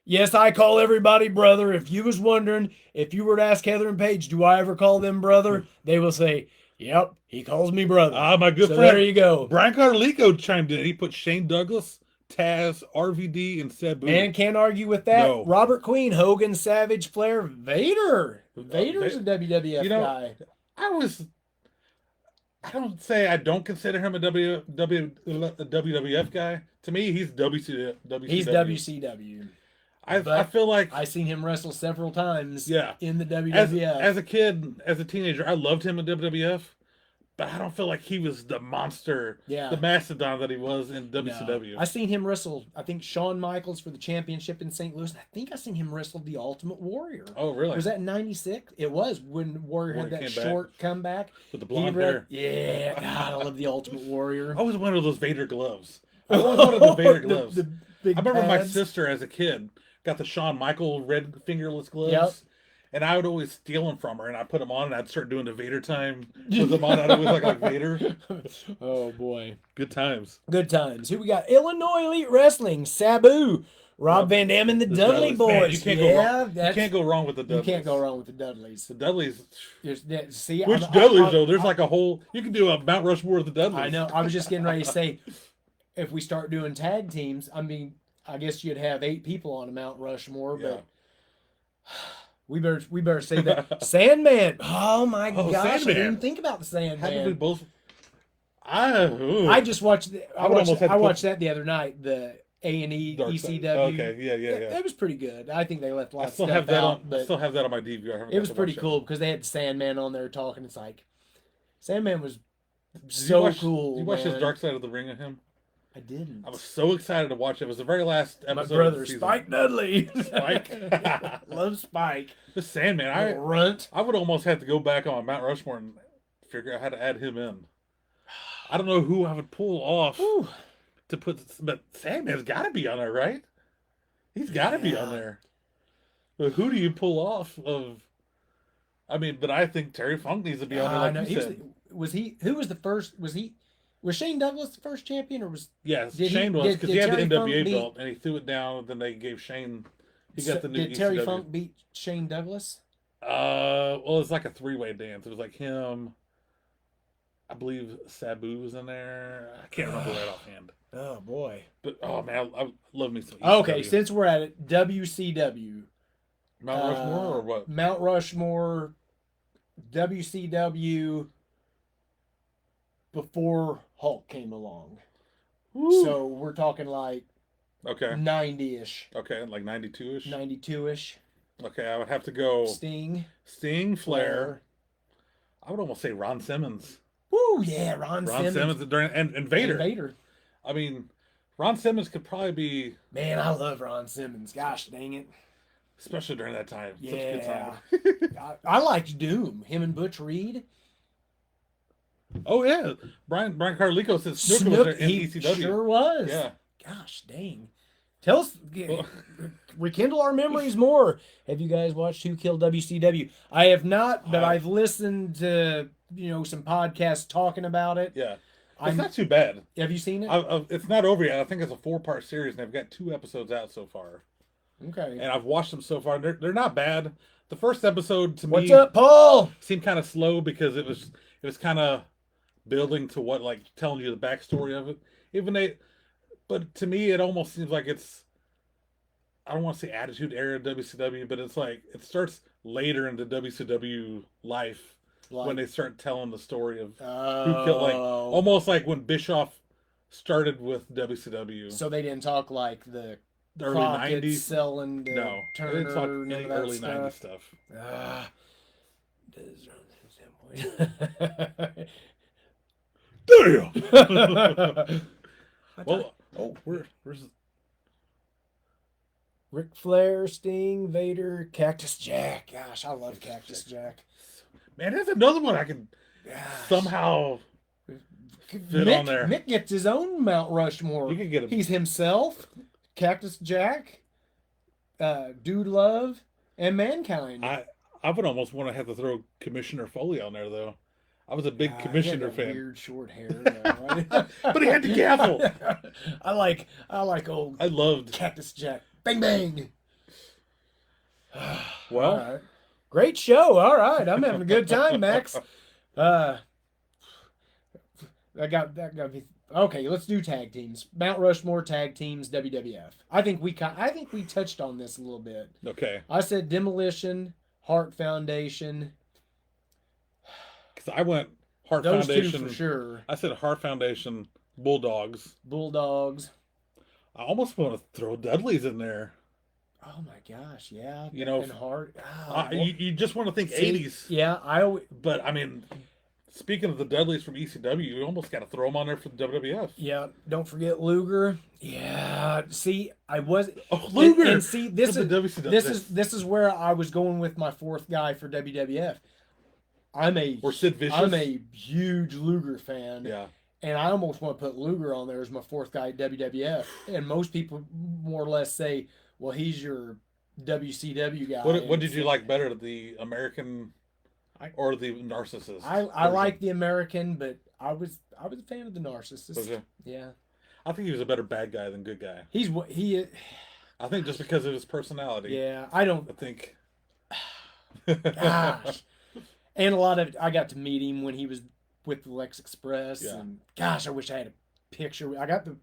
Yes, I call everybody brother. If you was wondering, if you were to ask Heather and Paige, do I ever call them brother? They will say, yep, he calls me brother. Ah, my good So friend. there you go. Brian Carlico chimed in. He put Shane Douglas, Taz, RVD, and Sabu. Man, can't argue with that. No. Robert Queen, Hogan, Savage, Flair, Vader. Vader's a WWF guy. I don't say I don't consider him a WWF guy. To me, he's WCW. He's WCW. I feel like I seen him wrestle several times Yeah. in the as WWF. a kid, as a teenager, I loved him in WWF, but I don't feel like he was the monster, Yeah. the mastodon that he was in WCW. I seen him wrestle, I think, Shawn Michaels for the championship in St. Louis. I think I seen him wrestle the Ultimate Warrior. Oh, really? Was that in 96? It was when Warrior had Warrior that came back. short comeback. With the He blonde re- hair. Yeah. God, I love the Ultimate Warrior. I always wanted those Vader gloves. I always wanted the Vader gloves. The big I remember my pads. sister as a kid got the Shawn Michael red fingerless gloves. Yep. And I would always steal them from her, and I'd put them on, and I'd start doing the Vader time with them on. I'd always look like Vader. Oh boy. Good times. Good times. Who we got? Illinois Elite Wrestling, Sabu, Rob Van Dam, and the Dudley Dudleys. Boys. Man, you can't go wrong. You that's- can't go wrong with the You Dudleys. can't go wrong with the Dudleys. The Dudleys. See, Which I'm- Dudleys I'm- though? There's like a whole. You can do a Mount Rushmore of the Dudleys. I know. I was just getting ready to say, if we start doing tag teams, I mean, I guess you'd have 8 people on a Mount Rushmore, Yeah. but we better say that Sandman. Oh my Oh, gosh, I Sandman. didn't even think about the Haven't we Sandman. both? I just watched. I would almost have to I put- watched that the other night. The A&E Dark Side. ECW. Okay, yeah. That was pretty good. I think they left a lot I of still stuff have that out, on. but Still have that on my DVR. I haven't it got was to pretty watch it. cool because they had Sandman on there talking. It's like Sandman was Did you so watch- cool. Did you watch man. his Dark Side of the Ring of him? I didn't. I was so excited to watch it. It was the very last episode. My of the brother season. Spike Dudley. Spike. Love Spike. The Sandman. Little runt. I would almost have to go back on Mount Rushmore and figure out how to add him in. I don't know who I would pull off Whew. to put, but Sandman's got to be on there, right? He's got to be on Yeah. there. But who do you pull off of? I mean, but I think Terry Funk needs to be on there, I like know. you He said. was he? Who was the first? Was Shane Douglas the first champion, or was Yes, Did he- Shane was because did he had the Terry Funk NWA beat- belt and he threw it down. And then they gave Shane. He got the new did Terry ECW. Funk beat Shane Douglas? Well, it's like a 3-way dance. It was like him. I believe Sabu was in there. I can't remember right offhand. Oh boy. But oh man, I love me some. Okay, ECW. since we're at it, WCW. Mount Rushmore or what? Mount Rushmore, WCW. Before Hulk came along, Woo. so we're talking like Okay, 90-ish, okay, like 92ish. 92-ish. Okay, I would have to go Sting, Sting, Flair. I would almost say Ron Simmons. Woo, yeah, Ron Simmons during and Vader. And Vader. I mean, Ron Simmons could probably be, Man, I love Ron Simmons. Gosh dang it. especially during that time. Such a Yeah. good time. I liked Doom. Him and Butch Reed. Oh yeah, Brian Carlico said Snook was there in he ECW. sure was. Yeah. Gosh dang. Tell us, rekindle our memories more. Have you guys watched Who Killed WCW? I have not, but I've listened to some podcasts talking about it. Yeah. It's I'm, not too bad. have you seen it? It's not over yet. I think it's a 4-part series, and they've got 2 episodes out so far. Okay. And I've watched them so far. They're not bad. The first episode to What's me up, Paul? seemed kind of slow because it was kind of building to what, like, telling you the backstory of it. But to me, it almost seems like it's, I don't want to say Attitude Era WCW, but it's like it starts later in the WCW life when they start telling the story of who killed, like almost like when Bischoff started with WCW. So they didn't talk like the The early Crockett 90s. selling to No, Turner, it's like none any of that early stuff. 90s stuff. Damn. Well, Oh, where's Ric Flair, Sting, Vader, Cactus Jack. Gosh, I love Cactus Jack. man? There's another one I can Gosh. somehow fit Mick, on there. Mick gets his own Mount Rushmore. You can get him. He's himself, Cactus Jack, Dude Love, and Mankind. I would almost want to have to throw Commissioner Foley on there though. I was a big He Commissioner had that fan, weird short hair, though, right? but he had the gavel. I like old I loved. Cactus Jack. Bang bang. Well, All right. Great show. All right, I'm having a good time, Max. That got me. Okay, let's do tag teams. Mount Rushmore tag teams, WWF. I think we touched on this a little bit. okay, I said Demolition, Hart Foundation. because I went Heart Those Foundation two for sure. I said Heart Foundation, Bulldogs. Bulldogs. I almost want to throw Dudley's in there. Oh my gosh, yeah. You know, and Hart. Oh, you just want to think see, 80s. Yeah, I always. But, I mean, speaking of the Dudleys from ECW, you almost got to throw them on there for the WWF. Yeah, don't forget Luger. Yeah, see, I was. Oh, Luger! And see, this For is the WCW. this is where I was going with my fourth guy for WWF. Or Sid Vicious. I'm a huge Luger fan. Yeah. And I almost want to put Luger on there as my fourth guy at WWF. And most people more or less say, well, he's your WCW guy. What did you like better, the American or the Narcissus? I like the American, but I was a fan of the Narcissus. Okay. Yeah. I think he was a better bad guy than good guy. He I think just because of his personality. yeah, I don't I think. gosh. And I got to meet him when he was with the Lex Express, Yeah. and gosh, I wish I had a picture. I got the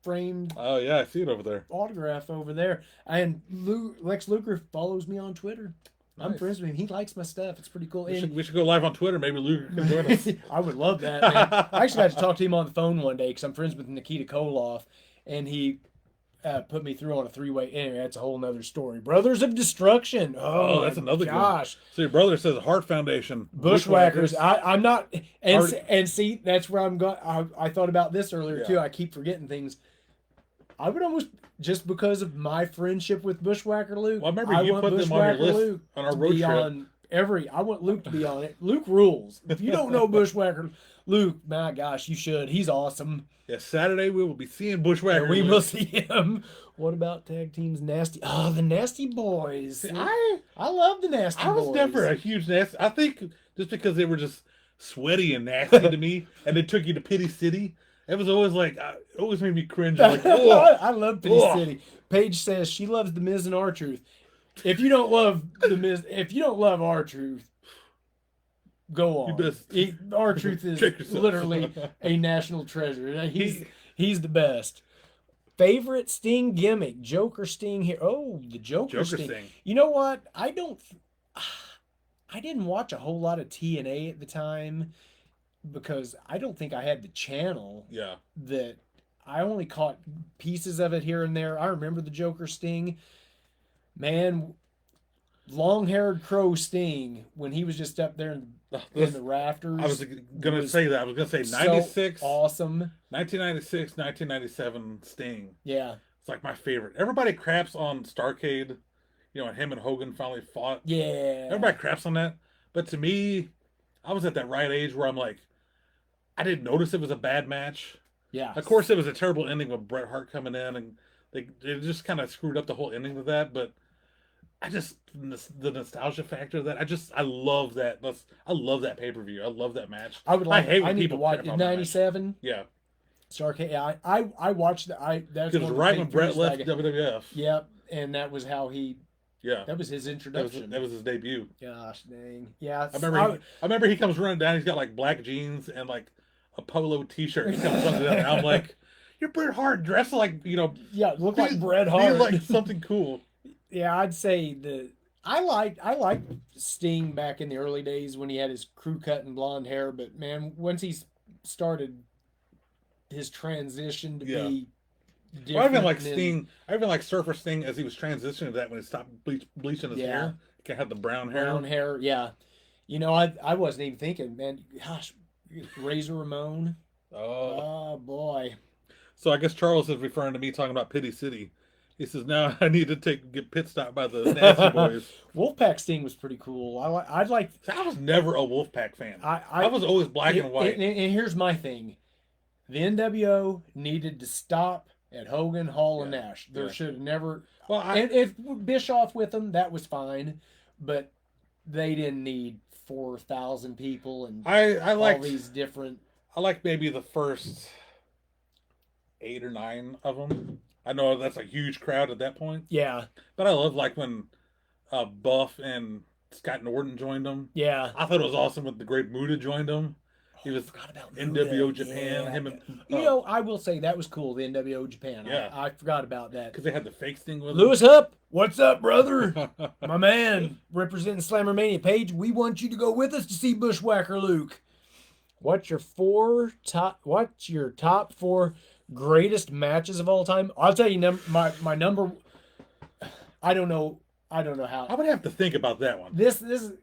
framed Oh yeah, I see it over there. autograph over there. And Lex Luger follows me on Twitter. I'm Nice. friends with him. He likes my stuff. It's pretty cool. We should go live on Twitter. Maybe Luger can join us. I would love that, man. I actually got to talk to him on the phone one day because I'm friends with Nikita Koloff, and he put me through on a three-way. Anyway, that's a whole nother story. Brothers of Destruction. Oh, that's another good one. gosh. So your brother says Heart Foundation. Bushwhackers. I'm not. Art- And see, that's where I'm going. I thought about this earlier Yeah. too. I keep forgetting things. I would almost, just because of my friendship with Bushwhacker Luke. Well, I remember you want put them on your Bushwhacker list Luke on our to road be trip. on I want Luke to be on it. Luke rules. If you don't know Bushwhacker Luke, my gosh, you should. He's awesome. Yeah, Saturday we will be seeing Bushwhacker. And we Luke. will see him. What about tag teams? Nasty. Oh, the Nasty Boys. I love the Nasty I was Boys. never a huge nasty. I think just because they were just sweaty and nasty to me, and they took you to Pity City, it was always like it always made me cringe. I'm like, ugh. I love Pity Ugh. City. Paige says she loves the Miz and R-Truth. If you don't love the Miz, if you don't love R-Truth, go on. best R-Truth is check yourself. literally a national treasure. He's the best. Favorite Sting gimmick, Joker Sting here. Oh, the Joker Sting. You know what? I didn't watch a whole lot of TNA at the time because I don't think I had the channel. Yeah. That I only caught pieces of it here and there. I remember the Joker Sting. Man, long-haired Crow Sting, when he was just up there in the rafters. I was going to say that. I was going to say 96. So awesome. 1996, 1997 Sting. Yeah. It's like my favorite. Everybody craps on Starrcade, and him and Hogan finally fought. Yeah. Everybody craps on that. But to me, I was at that right age where I'm like, I didn't notice it was a bad match. Yeah. Of course, it was a terrible ending with Bret Hart coming in, and they just kind of screwed up the whole ending of that. But the nostalgia factor of that, I love that. I love that pay-per-view. I love that match. I hate when need people to watch crap in on that match. '97. Yeah. Starrcade. Yeah, I watched that. That's It was right when Bret left WWF. Yep, and that was how he. Yeah. That was his introduction. That was his debut. Gosh dang. Yeah. I remember he comes running down. He's got like black jeans and like a polo T-shirt. He comes running down. And I'm like, you're Bret Hart dressed like Yeah, look like Bret Be Hart. like something cool. Yeah, I'd say I liked Sting back in the early days when he had his crew cut and blonde hair, but man, once he started his transition to be different. Well, I even like Sting. I even like Surfer Sting as he was transitioning to that when he stopped bleaching his hair. He kind of had the brown hair. Brown hair, yeah. I wasn't even thinking, man. Gosh, Razor Ramon. Oh Oh boy. So I guess Charles is referring to me talking about Pity City. He says now I need to get pit stopped by the Nasty Boys. Wolfpack Sting was pretty cool. I'd like. I was never a Wolfpack fan. I was always black and white. And here's my thing: the NWO needed to stop at Hogan, Hall, and Nash. There should have never. Well, and if Bischoff with them, that was fine, but they didn't need 4,000 people and I like all these different. I like maybe the first 8 or 9 of them. I know that's a huge crowd at that point. Yeah. But I love like when Buff and Scott Norton joined them. Yeah. I thought it was awesome when the Great Muta joined them. He was forgot about NWO Japan. Him and I will say that was cool. The NWO Japan. Yeah. I forgot about that because they had the fake Sting with Lewis Hupp, what's up, brother? My man, representing Slammermania. Paige, we want you to go with us to see Bushwhacker Luke. What's your top 4 greatest matches of all time? I'll tell you my number. I don't know how. I would have to think about that one. This is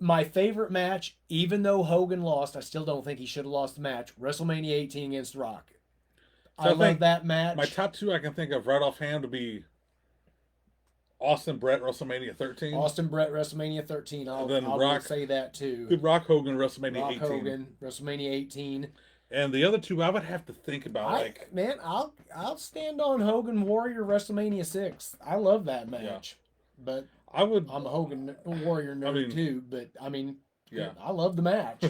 my favorite match. Even though Hogan lost, I still don't think he should have lost the match. WrestleMania 18 against Rock. So I love that match. My top 2 I can think of right offhand would be Austin Brett WrestleMania 13. Austin Brett WrestleMania 13. I'll say that too. Good Rock Hogan WrestleMania Rock 18. Hogan WrestleMania 18. And the other 2 I would have to think about. I'll stand on Hogan Warrior WrestleMania 6. I love that match. But I'm a Hogan Warrior nerd too. But I love the match.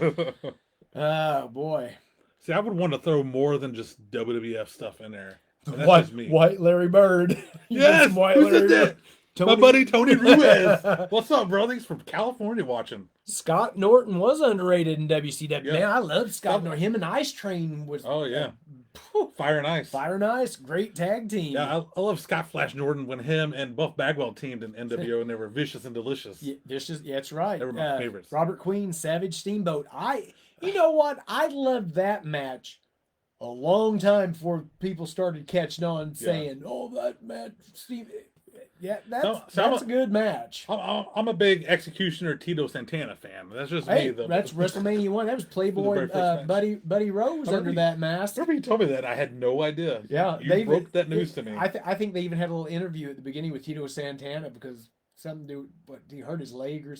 Oh boy. See, I would want to throw more than just WWF stuff in there. White Larry Bird. Yes, White Larry Bird. My buddy Tony Ruiz. What's up, bro? He's from California watching. Scott Norton was underrated in WCW. Yeah. Man, I love Scott Norton. Him and Ice Train was. Oh yeah. Fire and Ice. Fire and Ice, great tag team. Yeah, I love Scott Flash Norton when him and Buff Bagwell teamed in NWO and they were vicious and delicious. Yeah, vicious, yeah, that's right. They were my favorites. Robert Queen, Savage Steamboat. You know what? I loved that match a long time before people started catching on saying, "Oh, that match, Steve." Yeah, that's a good match. I'm a big Executioner Tito Santana fan. That's just me. That's WrestleMania 1. That was Playboy Buddy Rose under that mask. Remember you told me that? I had no idea. Yeah, you broke that news to me. I think they even had a little interview at the beginning with Tito Santana because some dude, he hurt his leg or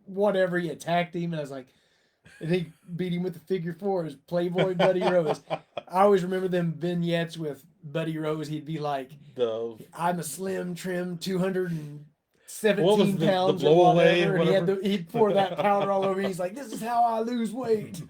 whatever. He attacked him, and I was like, and he beat him with the figure 4. It was Playboy Buddy Rose. I always remember them vignettes with Buddy Rose. He'd be like, I'm a slim, trim, 217 pounds or whatever. And he'd pour that powder all over. He's like, this is how I lose weight.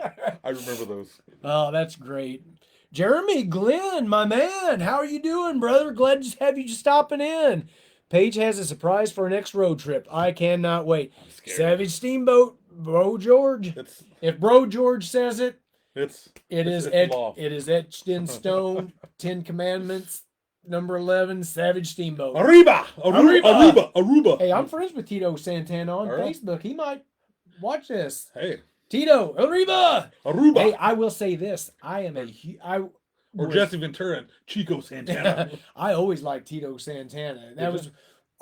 I remember those. Oh, that's great. Jeremy Glenn, my man, how are you doing, brother? Glad to have you stopping in. Paige has a surprise for our next road trip. I cannot wait. Savage Steamboat, Bro George. If Bro George says it, it is etched in stone. 10 Commandments, number 11, Savage Steamboat. Aruba. Hey, I'm friends with Tito Santana on Facebook. He might watch this. Hey, Tito, Aruba. Hey, I will say this: Jesse Ventura and Chico Santana. I always liked Tito Santana.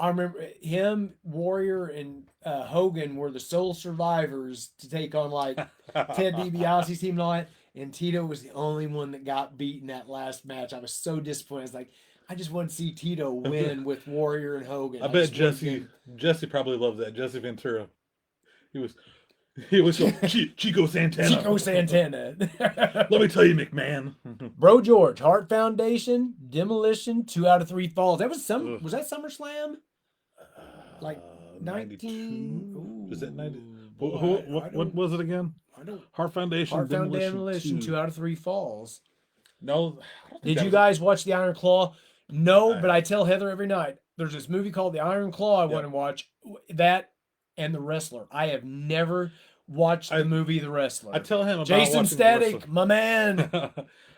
I remember him, Warrior, and Hogan were the sole survivors to take on like Ted DiBiase's team and all that. And Tito was the only one that got beaten that last match. I was so disappointed. I was like, I just want to see Tito win with Warrior and Hogan. I bet Jesse probably loved that. Jesse Ventura. He was Chico Santana. Chico Santana. Let me tell you, McMahon. Bro George, Hart Foundation, Demolition, 2 out of 3 falls. That was was that SummerSlam? Like 19. Is that 90? What was it again? Hart Foundation, Demolition, 2 out of 3 falls. No. Did you guys watch the Iron Claw? No, but I tell Heather every night. There's this movie called The Iron Claw I want to watch. That and The Wrestler. I have never watched the movie The Wrestler. I tell him about Jason Static, my man.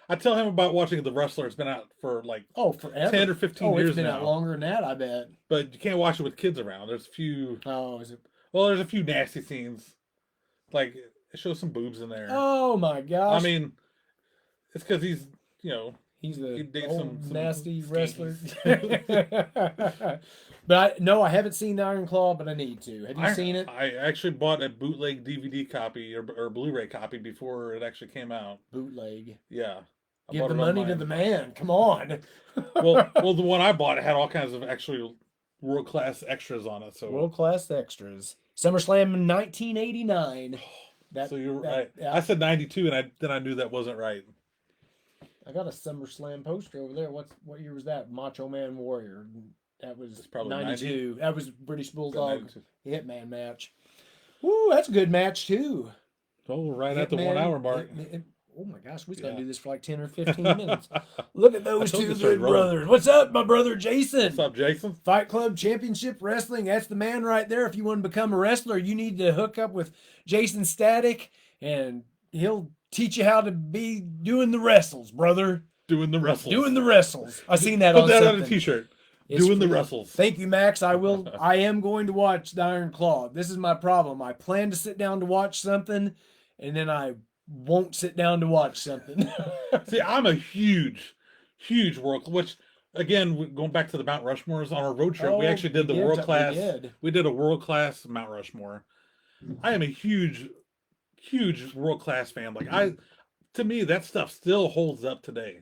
I tell him about watching The Wrestler. It's been out for like forever. 10 or 15 years now. It's been out longer than that, I bet. But you can't watch it with kids around. There's a few. Oh, is it? Well, there's a few nasty scenes. Like it shows some boobs in there. Oh my gosh! I mean, it's because he's he's the old some nasty wrestler. But I haven't seen the Iron Claw, but I need to. Have you seen it? I actually bought a bootleg DVD copy or Blu-ray copy before it actually came out. Bootleg. Yeah, I Give bought the it on money to mine. the man. Come on. Well, the one I bought, it had all kinds of actually world class extras on it. So, World class extras. SummerSlam in 1989. so you're that right. yeah. I said 92, and then I knew that wasn't right. I got a SummerSlam poster over there. What year was that? Macho Man Warrior. That was It's probably 92. That was British Bulldog 92. Hitman match. Woo, that's a good match too. Oh, right at the Hitman, 1 hour mark. oh my gosh, we just gotta Yeah. do this for like 10 or 15 minutes. Look at those told you two to start good rolling. brothers. What's up, my brother Jason? What's up, Jason? Fight Club Championship Wrestling. That's the man right there. If you want to become a wrestler, you need to hook up with Jason Static, and he'll teach you how to be doing the wrestles, brother. Doing the wrestles. Doing the wrestles. I seen that Put on that something. on a t-shirt. It's Doing the free. wrestles. Thank you, Max. I am going to watch the Iron Claw. This is my problem. I plan to sit down to watch something, and then I won't sit down to watch something. See, I'm a huge world. Which again, going back to the Mount Rushmores on our road trip, we actually did the world class. We did a world class Mount Rushmore. I am a huge world class fan. Like to me, that stuff still holds up today.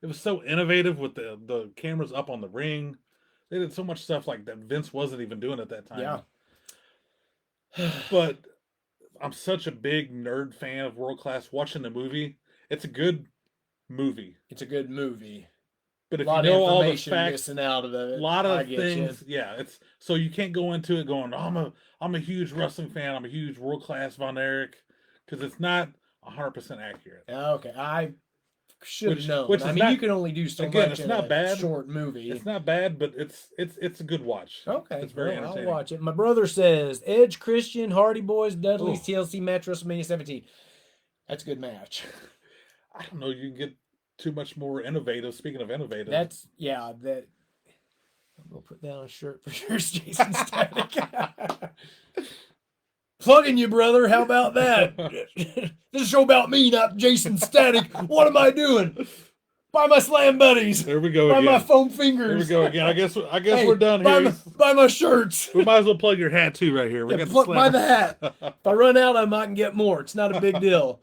It was so innovative with the cameras up on the ring. They did so much stuff like that Vince wasn't even doing at that time. Yeah. But I'm such a big nerd fan of world class. Watching the movie, it's a good movie. It's a good movie. But if a lot you know of all the information facts, missing out of it. a lot of you. things, yeah. It's so you can't go into it going, oh, I'm a huge wrestling fan. I'm a huge world class Von Erich, because it's not 100% accurate. Okay, I should have known. Which I is mean, not- you can only do so again, much it's in not a bad. short movie. It's not bad, but it's a good watch. Okay, it's very well, entertaining. I'll watch it. My brother says Edge, Christian, Hardy Boys, Dudley's Ooh. TLC match WrestleMania 17. That's a good match. I don't know. You can get too much more innovative. Speaking of innovative, That I'm gonna put down a shirt for yours, Jason Static. Plugging you, brother. How about that? This is a show about me, not Jason Static. What am I doing? Buy my slam buddies. there we go Buy again. my foam There fingers. we go again. I guess Hey, we're done buy here. buy my shirts. We might as well plug your hat too right here. We Yeah, got the buy slam. the hat. If I run out, I might get more. It's not a big deal.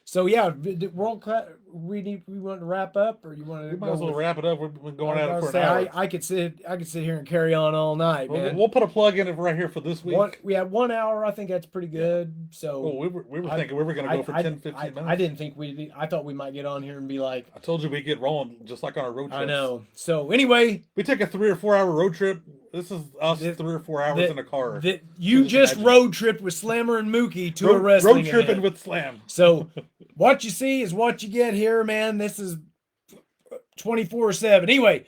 So yeah, world class. We want to wrap up, or you want to? We might as well wrap it up. We're going at it for an say, hour. I could sit here and carry on all night, man. We'll put a plug in it right here for this week. We had 1 hour. I think that's pretty good. So Oh, we were thinking we were going to go for 10, 15 minutes. I didn't think I thought we might get on here and be like, I told you we get rolling just like on our road trips. I know. So anyway, We take a 3 or 4 hour road trip. This is us 3 or 4 hours in a car. You just imagine. road tripped with Slammer and Mookie to a wrestling road tripping event. with Slam. So what you see is what you get here, man. This is 24/7. Anyway,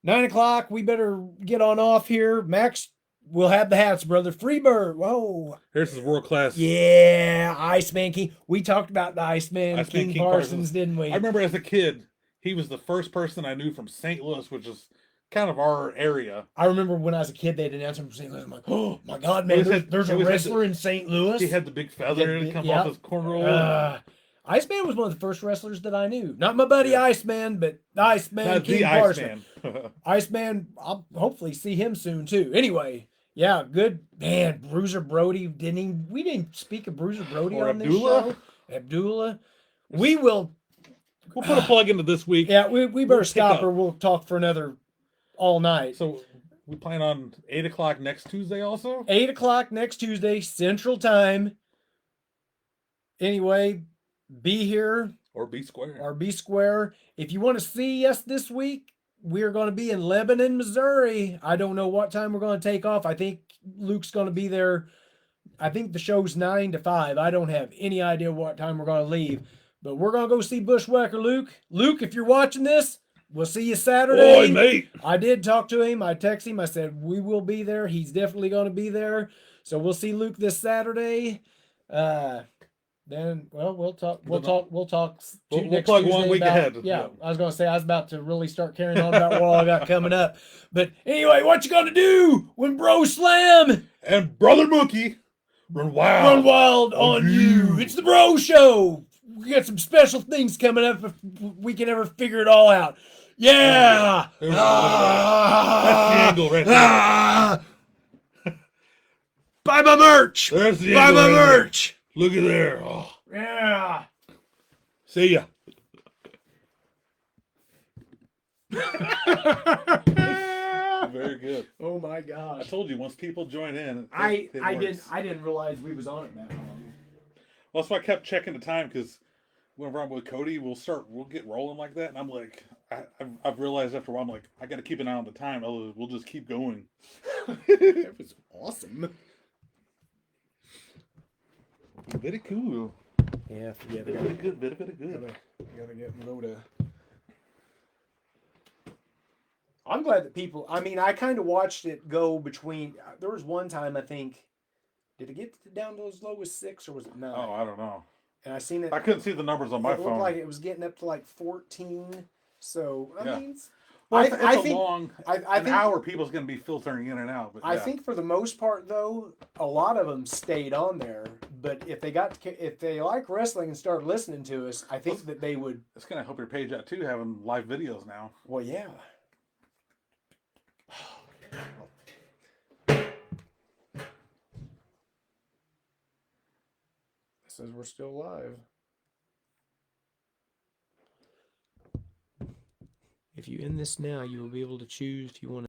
9 o'clock. We better get on off here. Max, we'll have the hats, brother. Freebird. Whoa. Here's his world class. Yeah, Iceman King. We talked about the Iceman Iceman King Parsons, didn't we? I remember as a kid, he was the first person I knew from St. Louis, which is kind of our area. I remember when I was a kid, they'd announce him from St. Louis. I'm like, oh my God, man, He there's a always had wrestler in St. Louis. He had the big feather Yeah, come yeah. off his cornroll. Iceman was one of the first wrestlers that I knew. Not my buddy Yeah. Iceman, but the Iceman Not King the Parsons. Iceman. Iceman, I'll hopefully see him soon too. Anyway, yeah, good man. Bruiser Brody we didn't speak of Bruiser Brody Or on this Abdullah? show. Abdullah. We will. We'll put a plug into this week. Yeah, we better pick stop up. or we'll talk for another all night. So we plan on 8 o'clock next Tuesday also? 8 o'clock next Tuesday, Central Time. Anyway, be here Or B Square. or be square. If you want to see us this week, we're going to be in Lebanon, Missouri. I don't know what time we're going to take off. I think Luke's going to be there. I think the show's 9 to 5. I don't have any idea what time we're going to leave. But we're going to go see Bushwhacker Luke. Luke, if you're watching this, we'll see you Saturday. Oi, mate. I did talk to him. I texted him. I said, we will be there. He's definitely going to be there. So we'll see Luke this Saturday. Then, well, we'll talk. We'll We'll plug Tuesday 1 week about- ahead. Yeah, I was going to say I was about to really start carrying on about what all I got coming up. But anyway, what you going to do when Bro Slam And Brother Mookie run wild. run wild on you? It's the Bro Show. We got some special things coming up if we can ever figure it all out. Yeah. There we go. That's the angle right there. Ah! Buy my merch. There's the Buy angle my right there. merch. Look at there. Oh, Yeah. see ya. Very good. Oh my I gosh. told you once people join in, I it didn't works. I didn't realize we was on it that long. Well, that's why I kept checking the time because whenever I'm with Cody, we'll get rolling like that, and I'm like, I've realized after a while, I'm like, I got to keep an eye on the time, otherwise we'll just keep going. It was awesome. Very cool. Yeah, Very good. Very good. Gotta get Rhoda. I'm glad that people. I mean, I kind of watched it go between. There was one time I think, did it get down to as low as 6 or was it 9? Oh, I don't know. And I seen it. I couldn't see the numbers on my It looked phone. like it was getting up to like 14. So I Yeah. mean, Well, I it's a think long I an think hour. People's going to be filtering in and out. But I yeah. think for the most part though, a lot of them stayed on there. But if they like wrestling and started listening to us, I think that they would. it's going to help your page out too, having live videos now. Well, yeah. Says we're still live. If you end this now, you will be able to choose if you want to